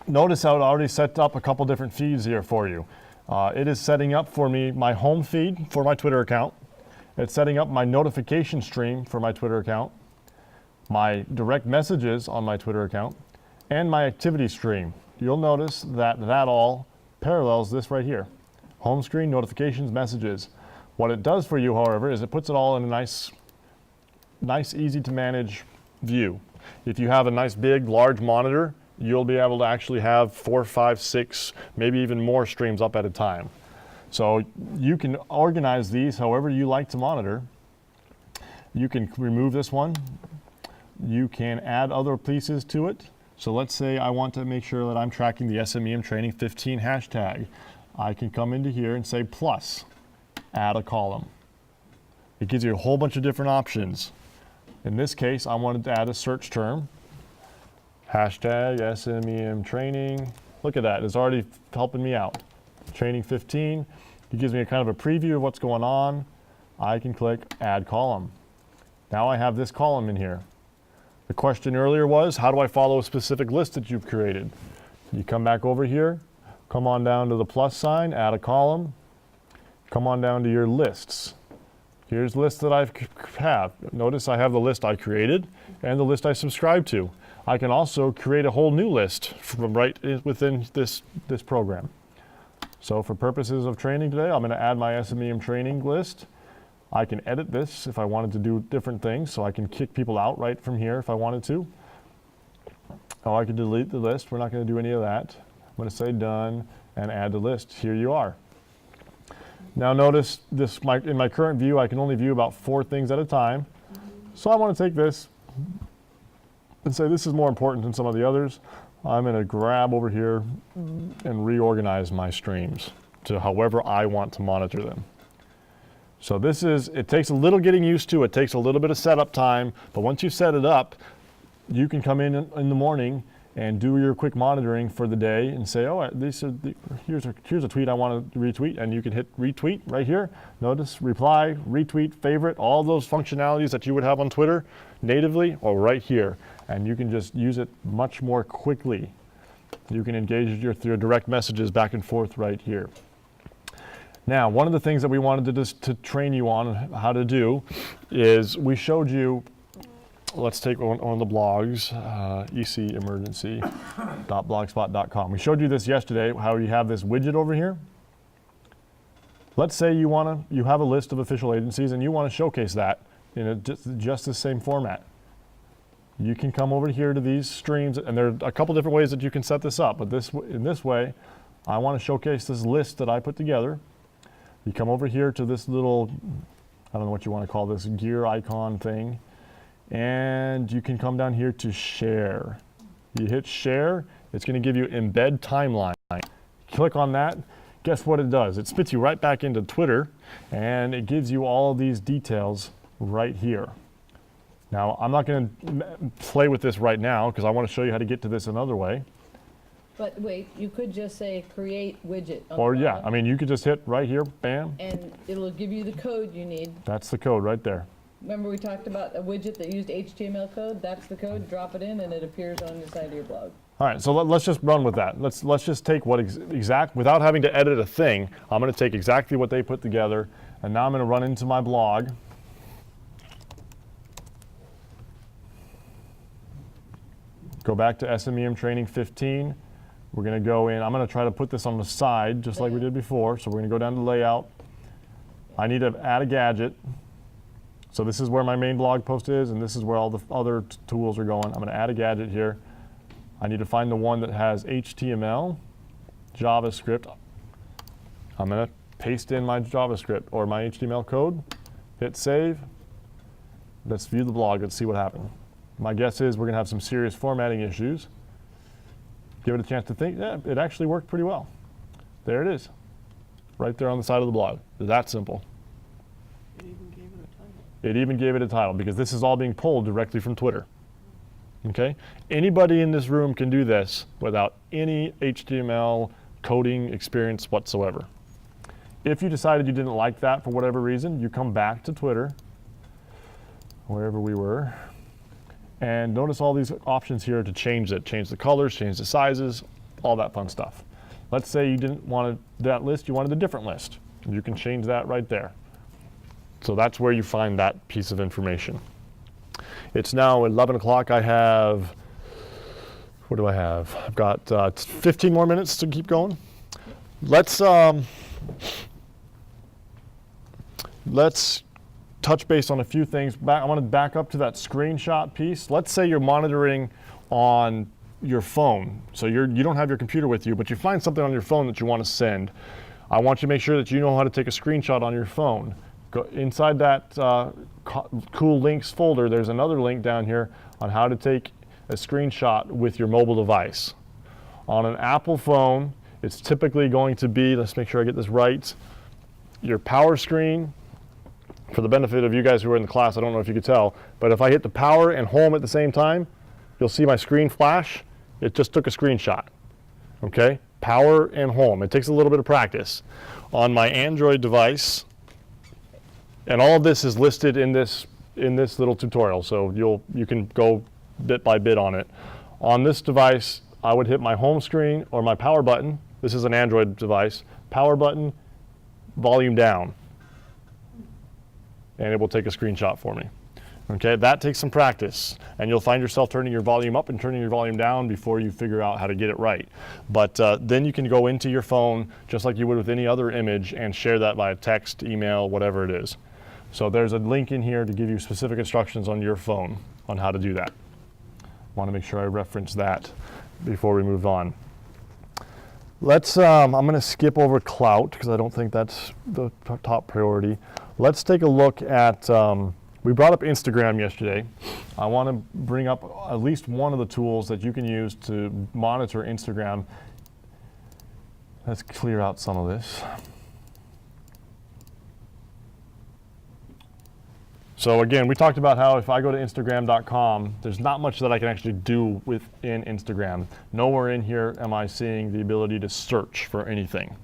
Notice how it already set up a couple different feeds here for you. It is setting up for me my home feed for my Twitter account. It's setting up my notification stream for my Twitter account, my direct messages on my Twitter account, and my activity stream. You'll notice that all parallels this right here. Home screen, notifications, messages. What it does for you, however, is it puts it all in a nice, easy to manage view. If you have a nice big large monitor, you'll be able to actually have 4, 5, 6, maybe even more streams up at a time. So you can organize these however you like to monitor. You can remove this one. You can add other pieces to it. So let's say I want to make sure that I'm tracking the SMEM Training 15 hashtag. I can come into here and say plus, add a column. It gives you a whole bunch of different options. In this case, I wanted to add a search term. Hashtag SMEM Training. Look at that, it's already helping me out. Training 15. It gives me a kind of a preview of what's going on. I can click Add Column. Now I have this column in here. The question earlier was, how do I follow a specific list that you've created? You come back over here, come on down to the plus sign, add a column, come on down to your lists. Here's the list that I have. Notice I have the list I created and the list I subscribe to. I can also create a whole new list from right within this program. So for purposes of training today, I'm going to add my SMEM training list. I can edit this if I wanted to do different things, so I can kick people out right from here if I wanted to. Or I can delete the list. We're not going to do any of that. I'm going to say done and add the list. Here you are. Now notice this, in my current view, I can only view about 4 things at a time. So I want to take this and say this is more important than some of the others. I'm going to grab over here and reorganize my streams to however I want to monitor them. So it takes a little getting used to, it takes a little bit of setup time, but once you set it up, you can come in the morning and do your quick monitoring for the day and say, oh, here's a tweet I want to retweet, and you can hit retweet right here. Notice reply, retweet, favorite, all those functionalities that you would have on Twitter natively are right here, and you can just use it much more quickly. You can engage your direct messages back and forth right here. Now, one of the things that we wanted to train you on how to do is we showed you, let's take one of the blogs, ecemergency.blogspot.com. We showed you this yesterday, how you have this widget over here. Let's say you have a list of official agencies and you want to showcase that in just the same format. you can come over here to these streams, and there are a couple different ways that you can set this up, but in this way, I want to showcase this list that I put together. You come over here to this little, I don't know what you want to call this, gear icon thing, and you can come down here to share. You hit share, it's going to give you embed timeline. Click on that, guess what it does? It spits you right back into Twitter, and it gives you all of these details right here. Now, I'm not going to play with this right now because I want to show you how to get to this another way. But wait, you could just say create widget. Or yeah, I mean, you could just hit right here, bam. And it'll give you the code you need. That's the code right there. Remember we talked about a widget that used HTML code? That's the code, drop it in, and it appears on the side of your blog. All right, so let's just run with that. Let's just take what without having to edit a thing, I'm going to take exactly what they put together, and now I'm going to run into my blog. Go back to SMEM Training 15. We're going to go in. I'm going to try to put this on the side, just like we did before. So we're going to go down to layout. I need to add a gadget. So this is where my main blog post is, and this is where all the other tools are going. I'm going to add a gadget here. I need to find the one that has HTML, JavaScript. I'm going to paste in my JavaScript or my HTML code, hit save. Let's view the blog. Let's see what happened. My guess is we're going to have some serious formatting issues. Give it a chance to think. Yeah, it actually worked pretty well. There it is, right there on the side of the blog. That simple. It even gave it a title. It even gave it a title because this is all being pulled directly from Twitter. Okay? Anybody in this room can do this without any HTML coding experience whatsoever. If you decided you didn't like that for whatever reason, you come back to Twitter, wherever we were, and notice all these options here to change it. Change the colors, change the sizes, all that fun stuff. Let's say you didn't want that list, you wanted a different list. You can change that right there. So that's where you find that piece of information. It's now 11 o'clock. I have, what do I have? I've got 15 more minutes to keep going. Let's touch base on a few things. I want to back up to that screenshot piece. Let's say you're monitoring on your phone. So you don't have your computer with you, but you find something on your phone that you want to send. I want you to make sure that you know how to take a screenshot on your phone. Go inside that cool links folder, there's another link down here on how to take a screenshot with your mobile device. On an Apple phone, it's typically going to be, let's make sure I get this right, your power screen. For the benefit of you guys who are in the class, I don't know if you could tell, but if I hit the power and home at the same time, you'll see my screen flash. It just took a screenshot. Okay? Power and home. It takes a little bit of practice. On my Android device, and all of this is listed in this little tutorial, so you can go bit by bit on it. On this device, I would hit my home screen or my power button. This is an Android device. Power button, volume down. And it will take a screenshot for me. Okay, that takes some practice, and you'll find yourself turning your volume up and turning your volume down before you figure out how to get it right. But then you can go into your phone just like you would with any other image and share that via text, email, whatever it is. So there's a link in here to give you specific instructions on your phone on how to do that. Want to make sure I reference that before we move on. Let's, I'm going to skip over Clout because I don't think that's the top priority. Let's take a look at, we brought up Instagram yesterday. I want to bring up at least one of the tools that you can use to monitor Instagram. Let's clear out some of this. So again, we talked about how if I go to Instagram.com, there's not much that I can actually do within Instagram. Nowhere in here am I seeing the ability to search for anything,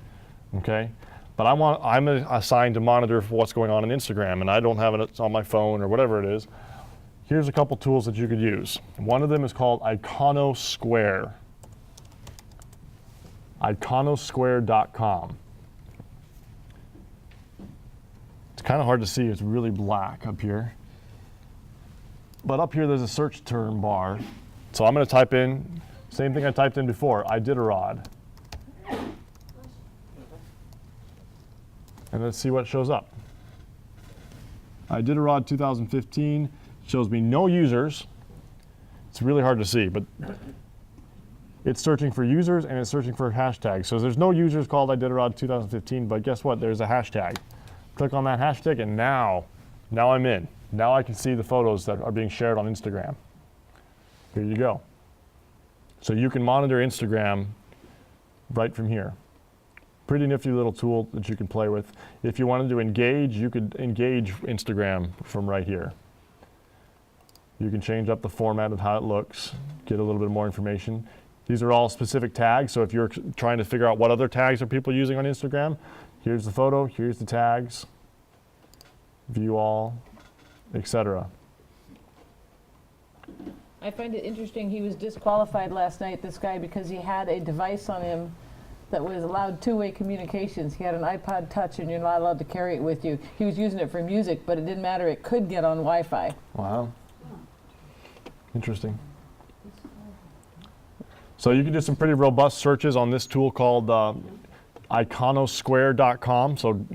okay? But I'm assigned to monitor for what's going on Instagram, and I don't have it on my phone or whatever it is. Here's a couple tools that you could use. One of them is called Iconosquare. Iconosquare.com. It's kind of hard to see, it's really black up here. But up here there's a search term bar. So I'm going to type in, same thing I typed in before, Iditarod. And let's see what shows up. Iditarod 2015 shows me no users, It's really hard to see, but it's searching for users and it's searching for hashtags. So there's no users called Iditarod 2015, but guess what? There's a hashtag. Click on that hashtag and now I'm in. Now I can see the photos that are being shared on Instagram. Here you go. So you can monitor Instagram right from here. Pretty nifty little tool that you can play with. If you wanted to engage, you could engage Instagram from right here. You can change up the format of how it looks, get a little bit more information. These are all specific tags, so if you're trying to figure out what other tags are people using on Instagram, here's the photo, here's the tags, view all, etc. I find it interesting, he was disqualified last night, this guy, because he had a device on him that was allowed two-way communications. He had an iPod Touch and you're not allowed to carry it with you. He was using it for music, but it didn't matter, it could get on Wi-Fi. Wow. Interesting. So you can do some pretty robust searches on this tool called iconosquare.com. So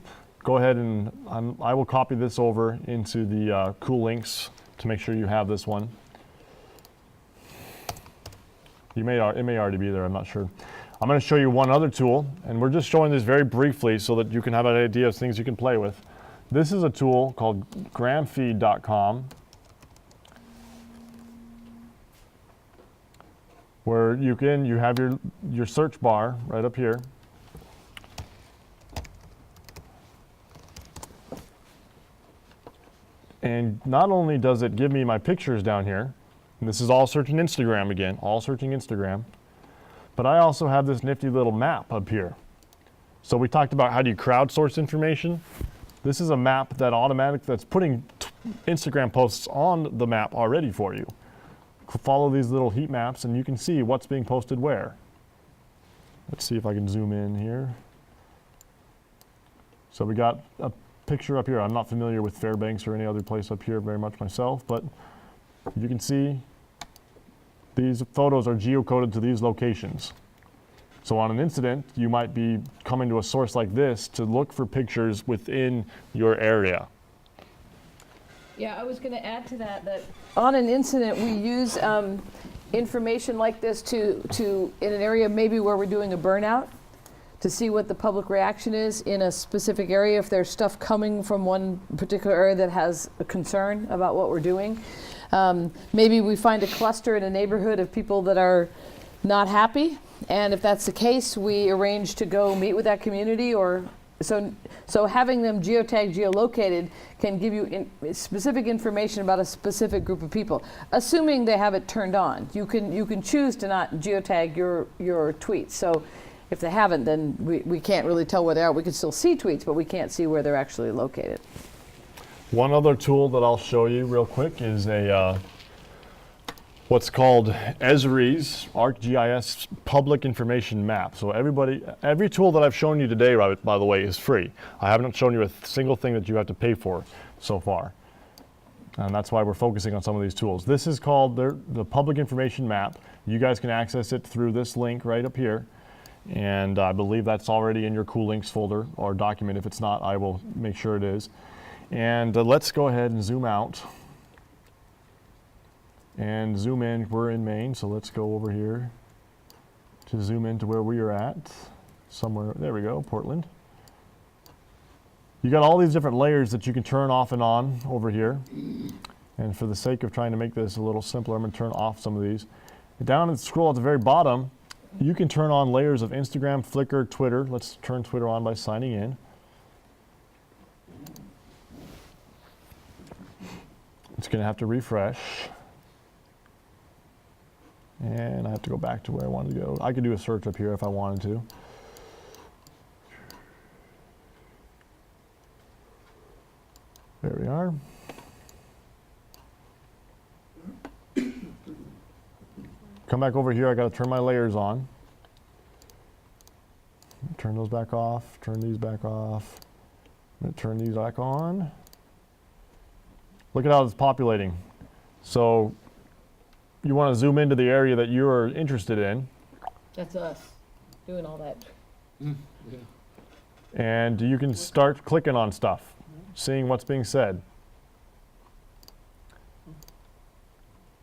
go ahead and I will copy this over into the cool links to make sure you have this one. It may already be there, I'm not sure. I'm going to show you one other tool, and we're just showing this very briefly so that you can have an idea of things you can play with. This is a tool called gramfeed.com, where you have your search bar right up here. And not only does it give me my pictures down here, and this is all searching Instagram again, all searching Instagram, but I also have this nifty little map up here. So we talked about how do you crowdsource information. This is a map that's putting Instagram posts on the map already for you. Follow these little heat maps and you can see what's being posted where. Let's see if I can zoom in here. So we got a picture up here. I'm not familiar with Fairbanks or any other place up here very much myself, but you can see these photos are geocoded to these locations. So on an incident, you might be coming to a source like this to look for pictures within your area. Yeah, I was going to add to that on an incident, we use information like this to in an area maybe where we're doing a burnout, to see what the public reaction is in a specific area, if there's stuff coming from one particular area that has a concern about what we're doing. Maybe we find a cluster in a neighborhood of people that are not happy, and if that's the case, we arrange to go meet with that community. Or so having them geotagged, geolocated can give you specific information about a specific group of people, assuming they have it turned on. You can choose to not geotag your tweets. So if they haven't, then we can't really tell where they are. We can still see tweets, but we can't see where they're actually located. One other tool that I'll show you real quick is a what's called Esri's ArcGIS Public Information Map. So every tool that I've shown you today, by the way, is free. I haven't shown you a single thing that you have to pay for so far. And that's why we're focusing on some of these tools. This is called the Public Information Map. You guys can access it through this link right up here. And I believe that's already in your Cool Links folder or document. If it's not, I will make sure it is. And let's go ahead and zoom out and zoom in. We're in Maine, so let's go over here to zoom into where we are at. Somewhere, there we go, Portland. You got all these different layers that you can turn off and on over here. And for the sake of trying to make this a little simpler, I'm going to turn off some of these. Down and scroll at the very bottom, you can turn on layers of Instagram, Flickr, Twitter. Let's turn Twitter on by signing in. It's going to have to refresh. And I have to go back to where I wanted to go. I could do a search up here if I wanted to. There we are. Come back over here, I got to turn my layers on. Turn those back off, turn these back off. I'm going to turn these back on. Look at how it's populating. So you want to zoom into the area that you're interested in. That's us doing all that. And you can start clicking on stuff, seeing what's being said.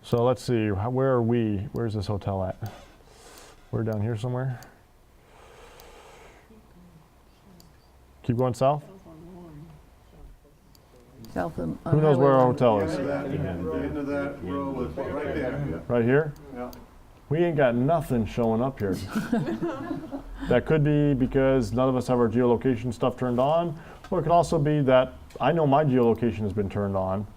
So let's see, where are we? Where's this hotel at? We're down here somewhere. Keep going south? South on Who knows Highway where our 1. hotel is? Into that row is right there. Right here? Yeah. We ain't got nothing showing up here. That could be because none of us have our geolocation stuff turned on, or it could also be that I know my geolocation has been turned on.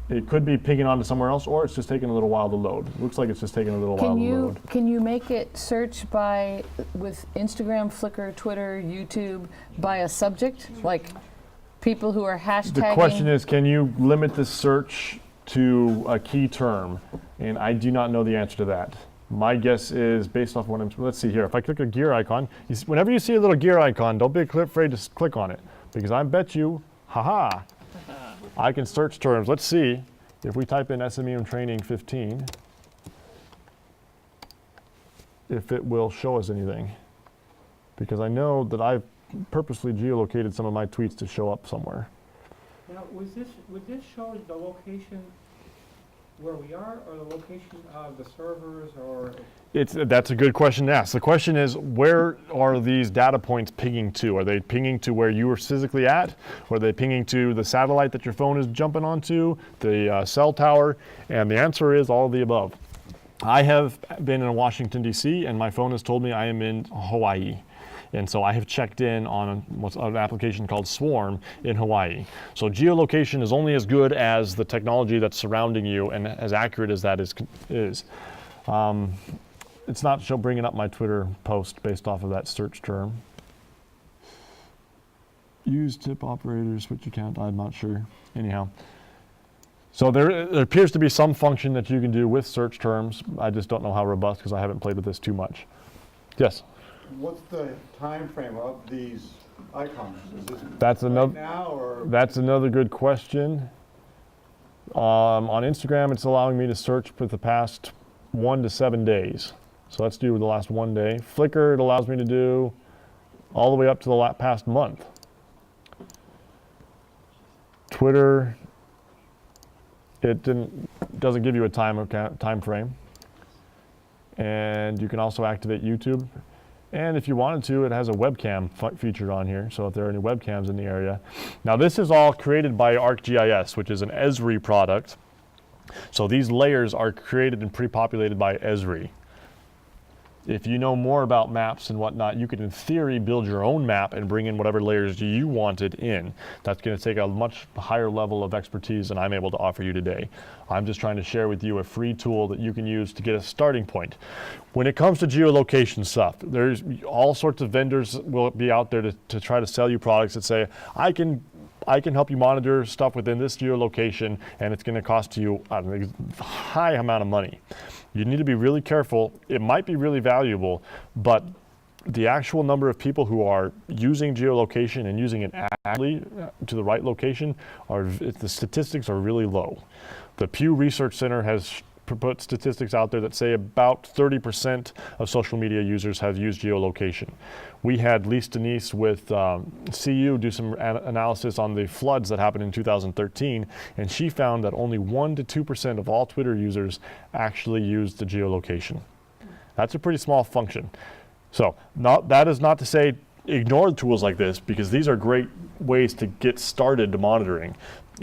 It could be pinging onto somewhere else, or it's just taking a little while to load. Looks like it's just taking a little while to load. Can you make it search by, with Instagram, Flickr, Twitter, YouTube, by a subject? Like people who are hashtagging? The question is, can you limit the search to a key term? And I do not know the answer to that. My guess is based off what let's see here. If I click a gear icon, whenever you see a little gear icon, don't be afraid to click on it, because I bet you, haha, I can search terms. Let's see if we type in SMEM training 15, if it will show us anything. Because I know that I've purposely geolocated some of my tweets to show up somewhere. Now, would this show the location where we are, or the location of the servers, or? That's a good question to ask. The question is, where are these data points pinging to? Are they pinging to where you are physically at? Or are they pinging to the satellite that your phone is jumping onto, the cell tower? And the answer is all of the above. I have been in Washington, D.C., and my phone has told me I am in Hawaii. And so I have checked in on an application called Swarm in Hawaii. So geolocation is only as good as the technology that's surrounding you, and as accurate as that is. It's not bringing up my Twitter post based off of that search term. Use tip operator, switch account, I'm not sure. Anyhow. So there appears to be some function that you can do with search terms. I just don't know how robust, because I haven't played with this too much. Yes? What's the time frame of these icons? Is this That's right another. now, or? That's another good question. On Instagram, it's allowing me to search for the past 1 to 7 days. So let's do the last 1 day. Flickr, it allows me to do all the way up to the past month. Twitter, it doesn't give you a time frame. And you can also activate YouTube. And if you wanted to, it has a webcam featured on here, so if there are any webcams in the area. Now this is all created by ArcGIS, which is an Esri product. So these layers are created and pre-populated by Esri. If you know more about maps and whatnot, you could in theory build your own map and bring in whatever layers you wanted in. That's going to take a much higher level of expertise than I'm able to offer you today. I'm just trying to share with you a free tool that you can use to get a starting point. When it comes to geolocation stuff, there's all sorts of vendors will be out there to try to sell you products that say, I can help you monitor stuff within this geolocation, and it's going to cost you a high amount of money. You need to be really careful. It might be really valuable, but the actual number of people who are using geolocation and using it accurately to the right location, the statistics are really low. The Pew Research Center has put statistics out there that say about 30% of social media users have used geolocation. We had Lise Denise with CU do some analysis on the floods that happened in 2013, and she found that only 1 to 2% of all Twitter users actually used the geolocation. That's a pretty small function. So that is not to say ignore tools like this, because these are great ways to get started to monitoring,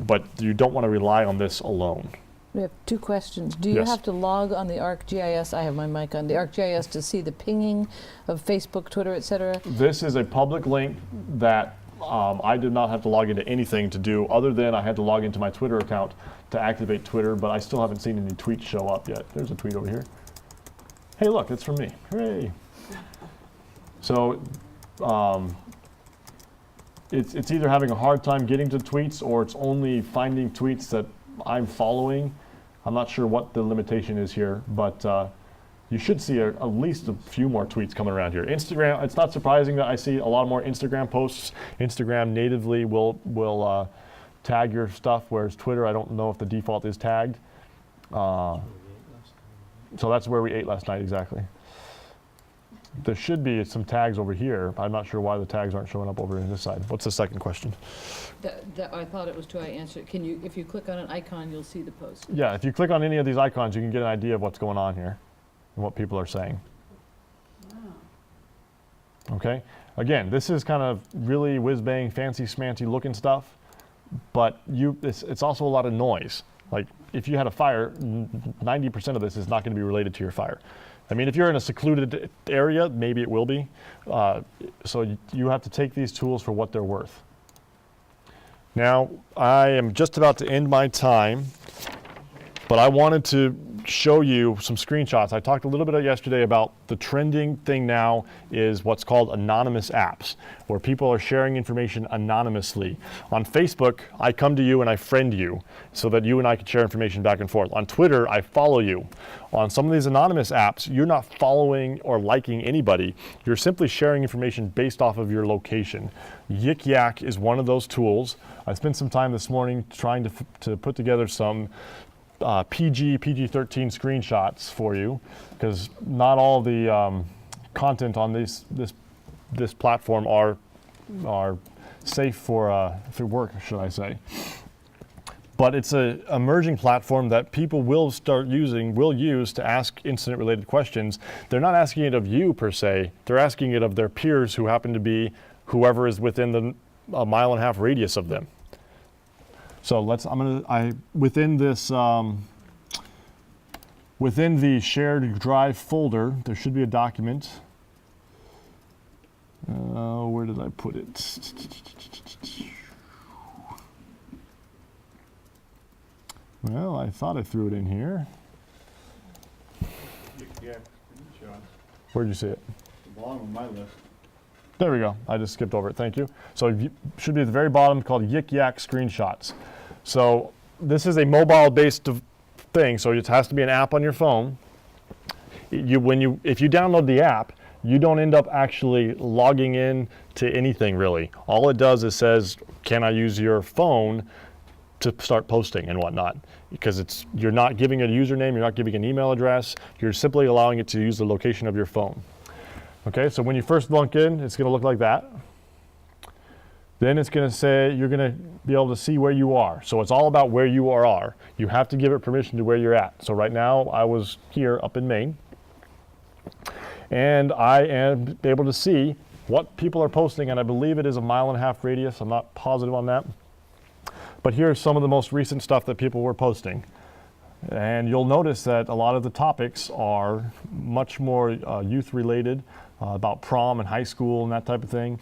but you don't want to rely on this alone. We have 2 questions. Do you Yes. have to log on the ArcGIS? I have my mic on. The ArcGIS to see the pinging of Facebook, Twitter, etc. This is a public link that I did not have to log into anything to do, other than I had to log into my Twitter account to activate Twitter, but I still haven't seen any tweets show up yet. There's a tweet over here. Hey, look, it's from me. Hooray. So it's either having a hard time getting to tweets, or it's only finding tweets that I'm following. I'm not sure what the limitation is here, but you should see at least a few more tweets coming around here. Instagram, it's not surprising that I see a lot more Instagram posts. Instagram natively will tag your stuff, whereas Twitter, I don't know if the default is tagged. So that's where we ate last night, exactly. there should be some tags over here. I'm not sure why the tags aren't showing up over on this side. What's the second question? I thought it was true. I answered. Can you, if you click on an icon, you'll see the post. Yeah, if you click on any of these icons, you can get an idea of what's going on here and what people are saying. Okay? Again, this is kind of really whiz-bang, fancy smancy looking stuff, but it's also a lot of noise. Like, if you had a fire, 90% of this is not going to be related to your fire. I mean, if you're in a secluded area, maybe it will be. So you have to take these tools for what they're worth. Now, I am just about to end my time, but I wanted to show you some screenshots. I talked a little bit yesterday about the trending thing now is what's called anonymous apps, where people are sharing information anonymously. On Facebook, I come to you and I friend you so that you and I can share information back and forth. On Twitter, I follow you. On some of these anonymous apps, you're not following or liking anybody. You're simply sharing information based off of your location. Yik Yak is one of those tools. I spent some time this morning trying to put together some PG-13 screenshots for you, because not all the content on this platform are safe for work, should I say. But it's an emerging platform that people will use to ask incident-related questions. They're not asking it of you per se. They're asking it of their peers who happen to be whoever is within the 1.5 mile radius of them. So within the shared drive folder, there should be a document. Where did I put it? Well, I thought I threw it in here. Where'd you see it? The bottom of my list. There we go. I just skipped over it. Thank you. So it should be at the very bottom, called Yik Yak Screenshots. So this is a mobile-based thing, so it has to be an app on your phone. If you download the app, you don't end up actually logging in to anything really. All it does is says, "Can I use your phone to start posting and whatnot?" Because you're not giving it a username, you're not giving an email address, you're simply allowing it to use the location of your phone. Okay, so when you first log in, it's going to look like that. Then it's going to say you're going to be able to see where you are. So it's all about where you are. You have to give it permission to where you're at. So right now I was here up in Maine, and I am able to see what people are posting, and I believe it is a 1.5 mile radius. I'm not positive on that. But here's some of the most recent stuff that people were posting. And you'll notice that a lot of the topics are much more youth related, about prom and high school and that type of thing.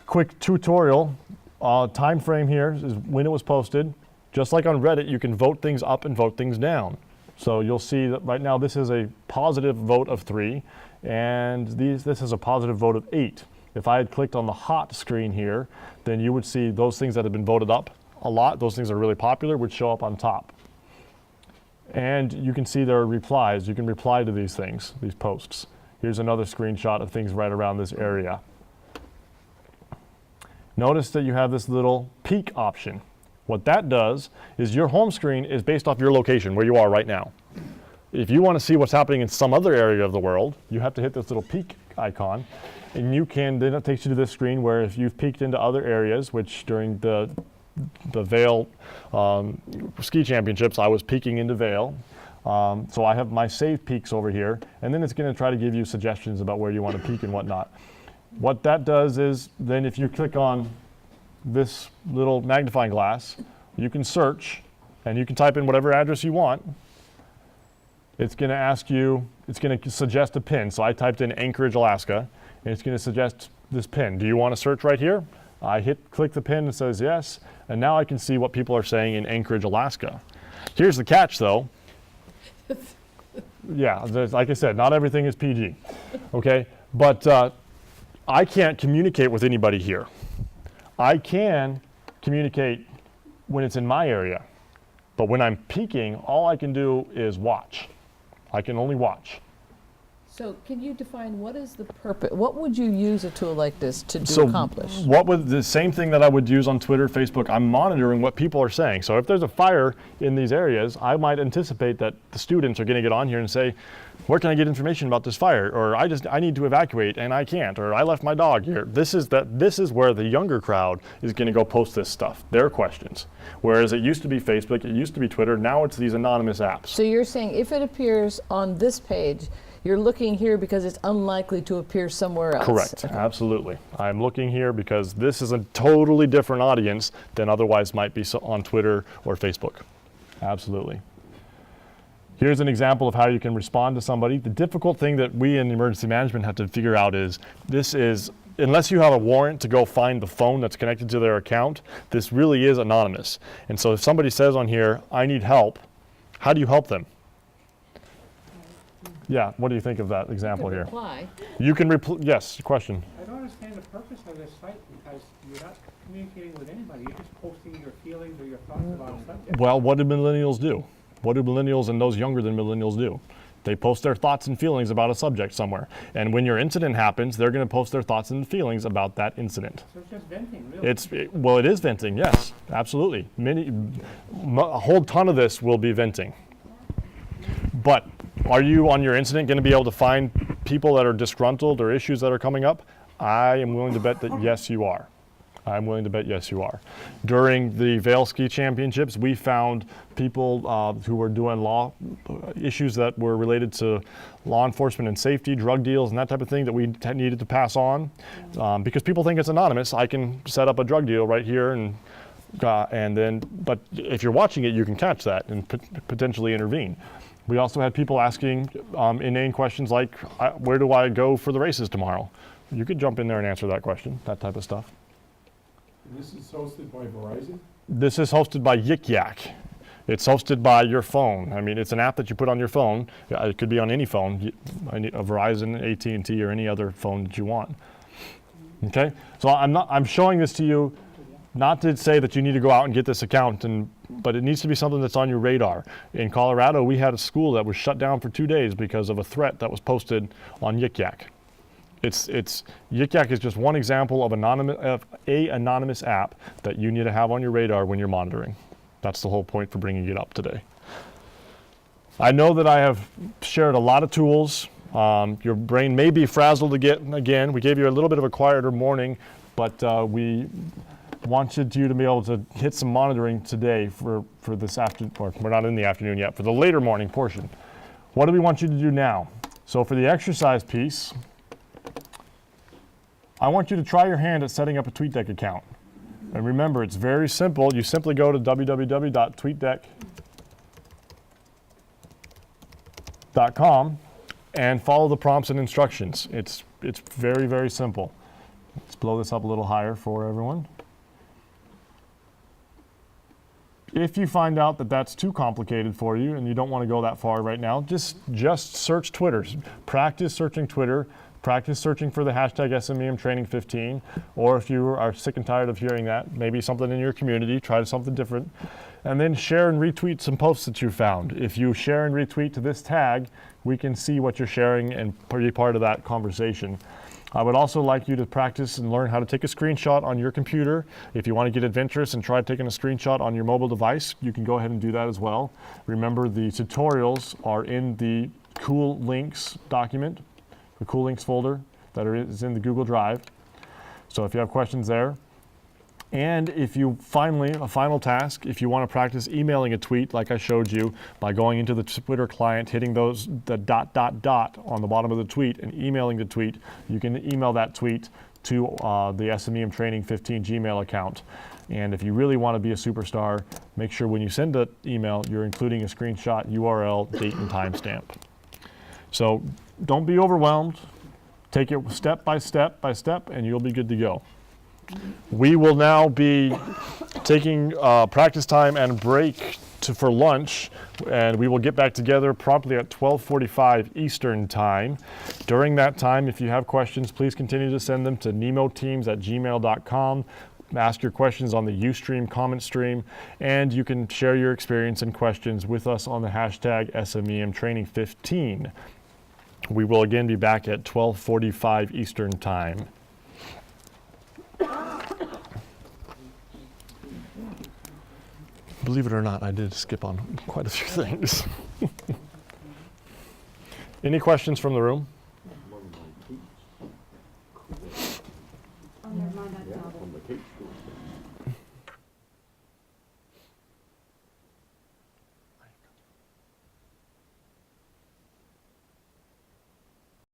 Quick tutorial, time frame here is when it was posted. Just like on Reddit, you can vote things up and vote things down. So you'll see that right now this is a positive vote of 3, and this is a positive vote of 8. If I had clicked on the hot screen here, then you would see those things that have been voted up a lot, those things that are really popular, would show up on top. And you can see there are replies. You can reply to these things, these posts. Here's another screenshot of things right around this area. Notice that you have this little peek option. What that does is your home screen is based off your location, where you are right now. If you want to see what's happening in some other area of the world, you have to hit this little peek icon, and then it takes you to this screen where if you've peeked into other areas, which during the Vail ski championships, I was peeking into Vail. So I have my saved peaks over here, and then it's going to try to give you suggestions about where you want to peek and whatnot. What that does is then if you click on this little magnifying glass, you can search and you can type in whatever address you want. It's going to ask you, it's going to suggest a pin. So I typed in Anchorage, Alaska, and it's going to suggest this pin. Do you want to search right here? I click the pin and it says yes, and now I can see what people are saying in Anchorage, Alaska. Here's the catch though. Yeah, like I said, not everything is PG, okay? But I can't communicate with anybody here. I can communicate when it's in my area, but when I'm peeking, all I can do is watch. I can only watch. So can you define what is the purpose? What would you use a tool like this to accomplish? What would the same thing that I would use on Twitter, Facebook, I'm monitoring what people are saying. So if there's a fire in these areas, I might anticipate that the students are going to get on here and say, Where can I get information about this fire? Or I need to evacuate and I can't, or I left my dog here. This is where the younger crowd is going to go post this stuff, their questions. Whereas it used to be Facebook, it used to be Twitter, now it's these anonymous apps. So you're saying if it appears on this page, you're looking here because it's unlikely to appear somewhere else. Correct, absolutely. I'm looking here because this is a totally different audience than otherwise might be on Twitter or Facebook. Absolutely. Here's an example of how you can respond to somebody. The difficult thing that we in emergency management have to figure out is, unless you have a warrant to go find the phone that's connected to their account, this really is anonymous. And so if somebody says on here, I need help, how do you help them? Yeah, what do you think of that example here? Reply. You can yes, question. I don't understand the purpose of this site because you're not communicating with anybody. You're just posting your feelings or your thoughts about a subject. Well, what do millennials do? What do millennials and those younger than millennials do? They post their thoughts and feelings about a subject somewhere. And when your incident happens, they're going to post their thoughts and feelings about that incident. So it's just venting, really. Well, it is venting, yes, absolutely. A whole ton of this will be venting. But are you on your incident going to be able to find people that are disgruntled or issues that are coming up? I am willing to bet that yes, you are. I'm willing to bet yes, you are. During the Vail Ski Championships, we found people who were doing law issues that were related to law enforcement and safety, drug deals, and that type of thing that we needed to pass on. Because people think it's anonymous. I can set up a drug deal right here but if you're watching it, you can catch that and potentially intervene. We also had people asking inane questions like, where do I go for the races tomorrow? You could jump in there and answer that question, that type of stuff. This is hosted by Verizon? This is hosted by Yik Yak. It's hosted by your phone. I mean, it's an app that you put on your phone. It could be on any phone, a Verizon, AT&T, or any other phone that you want. Okay? So I'm showing this to you not to say that you need to go out and get this account, but it needs to be something that's on your radar. In Colorado, we had a school that was shut down for 2 days because of a threat that was posted on Yik Yak. Yik Yak is just one example of a anonymous app that you need to have on your radar when you're monitoring. That's the whole point for bringing it up today. I know that I have shared a lot of tools. Your brain may be frazzled again. We gave you a little bit of a quieter morning, but we wanted you to be able to hit some monitoring today for this afternoon, or we're not in the afternoon yet, for the later morning portion. What do we want you to do now? So for the exercise piece, I want you to try your hand at setting up a TweetDeck account. And remember, it's very simple. You simply go to www.tweetdeck.com and follow the prompts and instructions. It's very, very simple. Let's blow this up a little higher for everyone. If you find out that that's too complicated for you and you don't want to go that far right now, just search Twitter. Practice searching Twitter. Practice searching for the hashtag SMEM Training 15, or if you are sick and tired of hearing that, maybe something in your community, try something different, and then share and retweet some posts that you found. If you share and retweet to this tag, we can see what you're sharing and be part of that conversation. I would also like you to practice and learn how to take a screenshot on your computer. If you want to get adventurous and try taking a screenshot on your mobile device, you can go ahead and do that as well. Remember, the tutorials are in the Cool Links document, the Cool Links folder that is in the Google Drive. So if you have questions there. And if you a final task, if you want to practice emailing a tweet like I showed you by going into the Twitter client, hitting the ... on the bottom of the tweet and emailing the tweet, you can email that tweet to the SMEM Training 15 Gmail account. And if you really want to be a superstar, make sure when you send the email, you're including a screenshot, URL, date, and timestamp. So don't be overwhelmed. Take it step by step by step, and you'll be good to go. We will now be taking practice time and break for lunch, and we will get back together promptly at 12:45 Eastern Time. During that time, if you have questions, please continue to send them to nemoteams@gmail.com. Ask your questions on the Ustream comment stream, and you can share your experience and questions with us on the hashtag SMEM Training 15. We will again be back at 12:45 Eastern Time. Believe it or not, I did skip on quite a few things. Any questions from the room?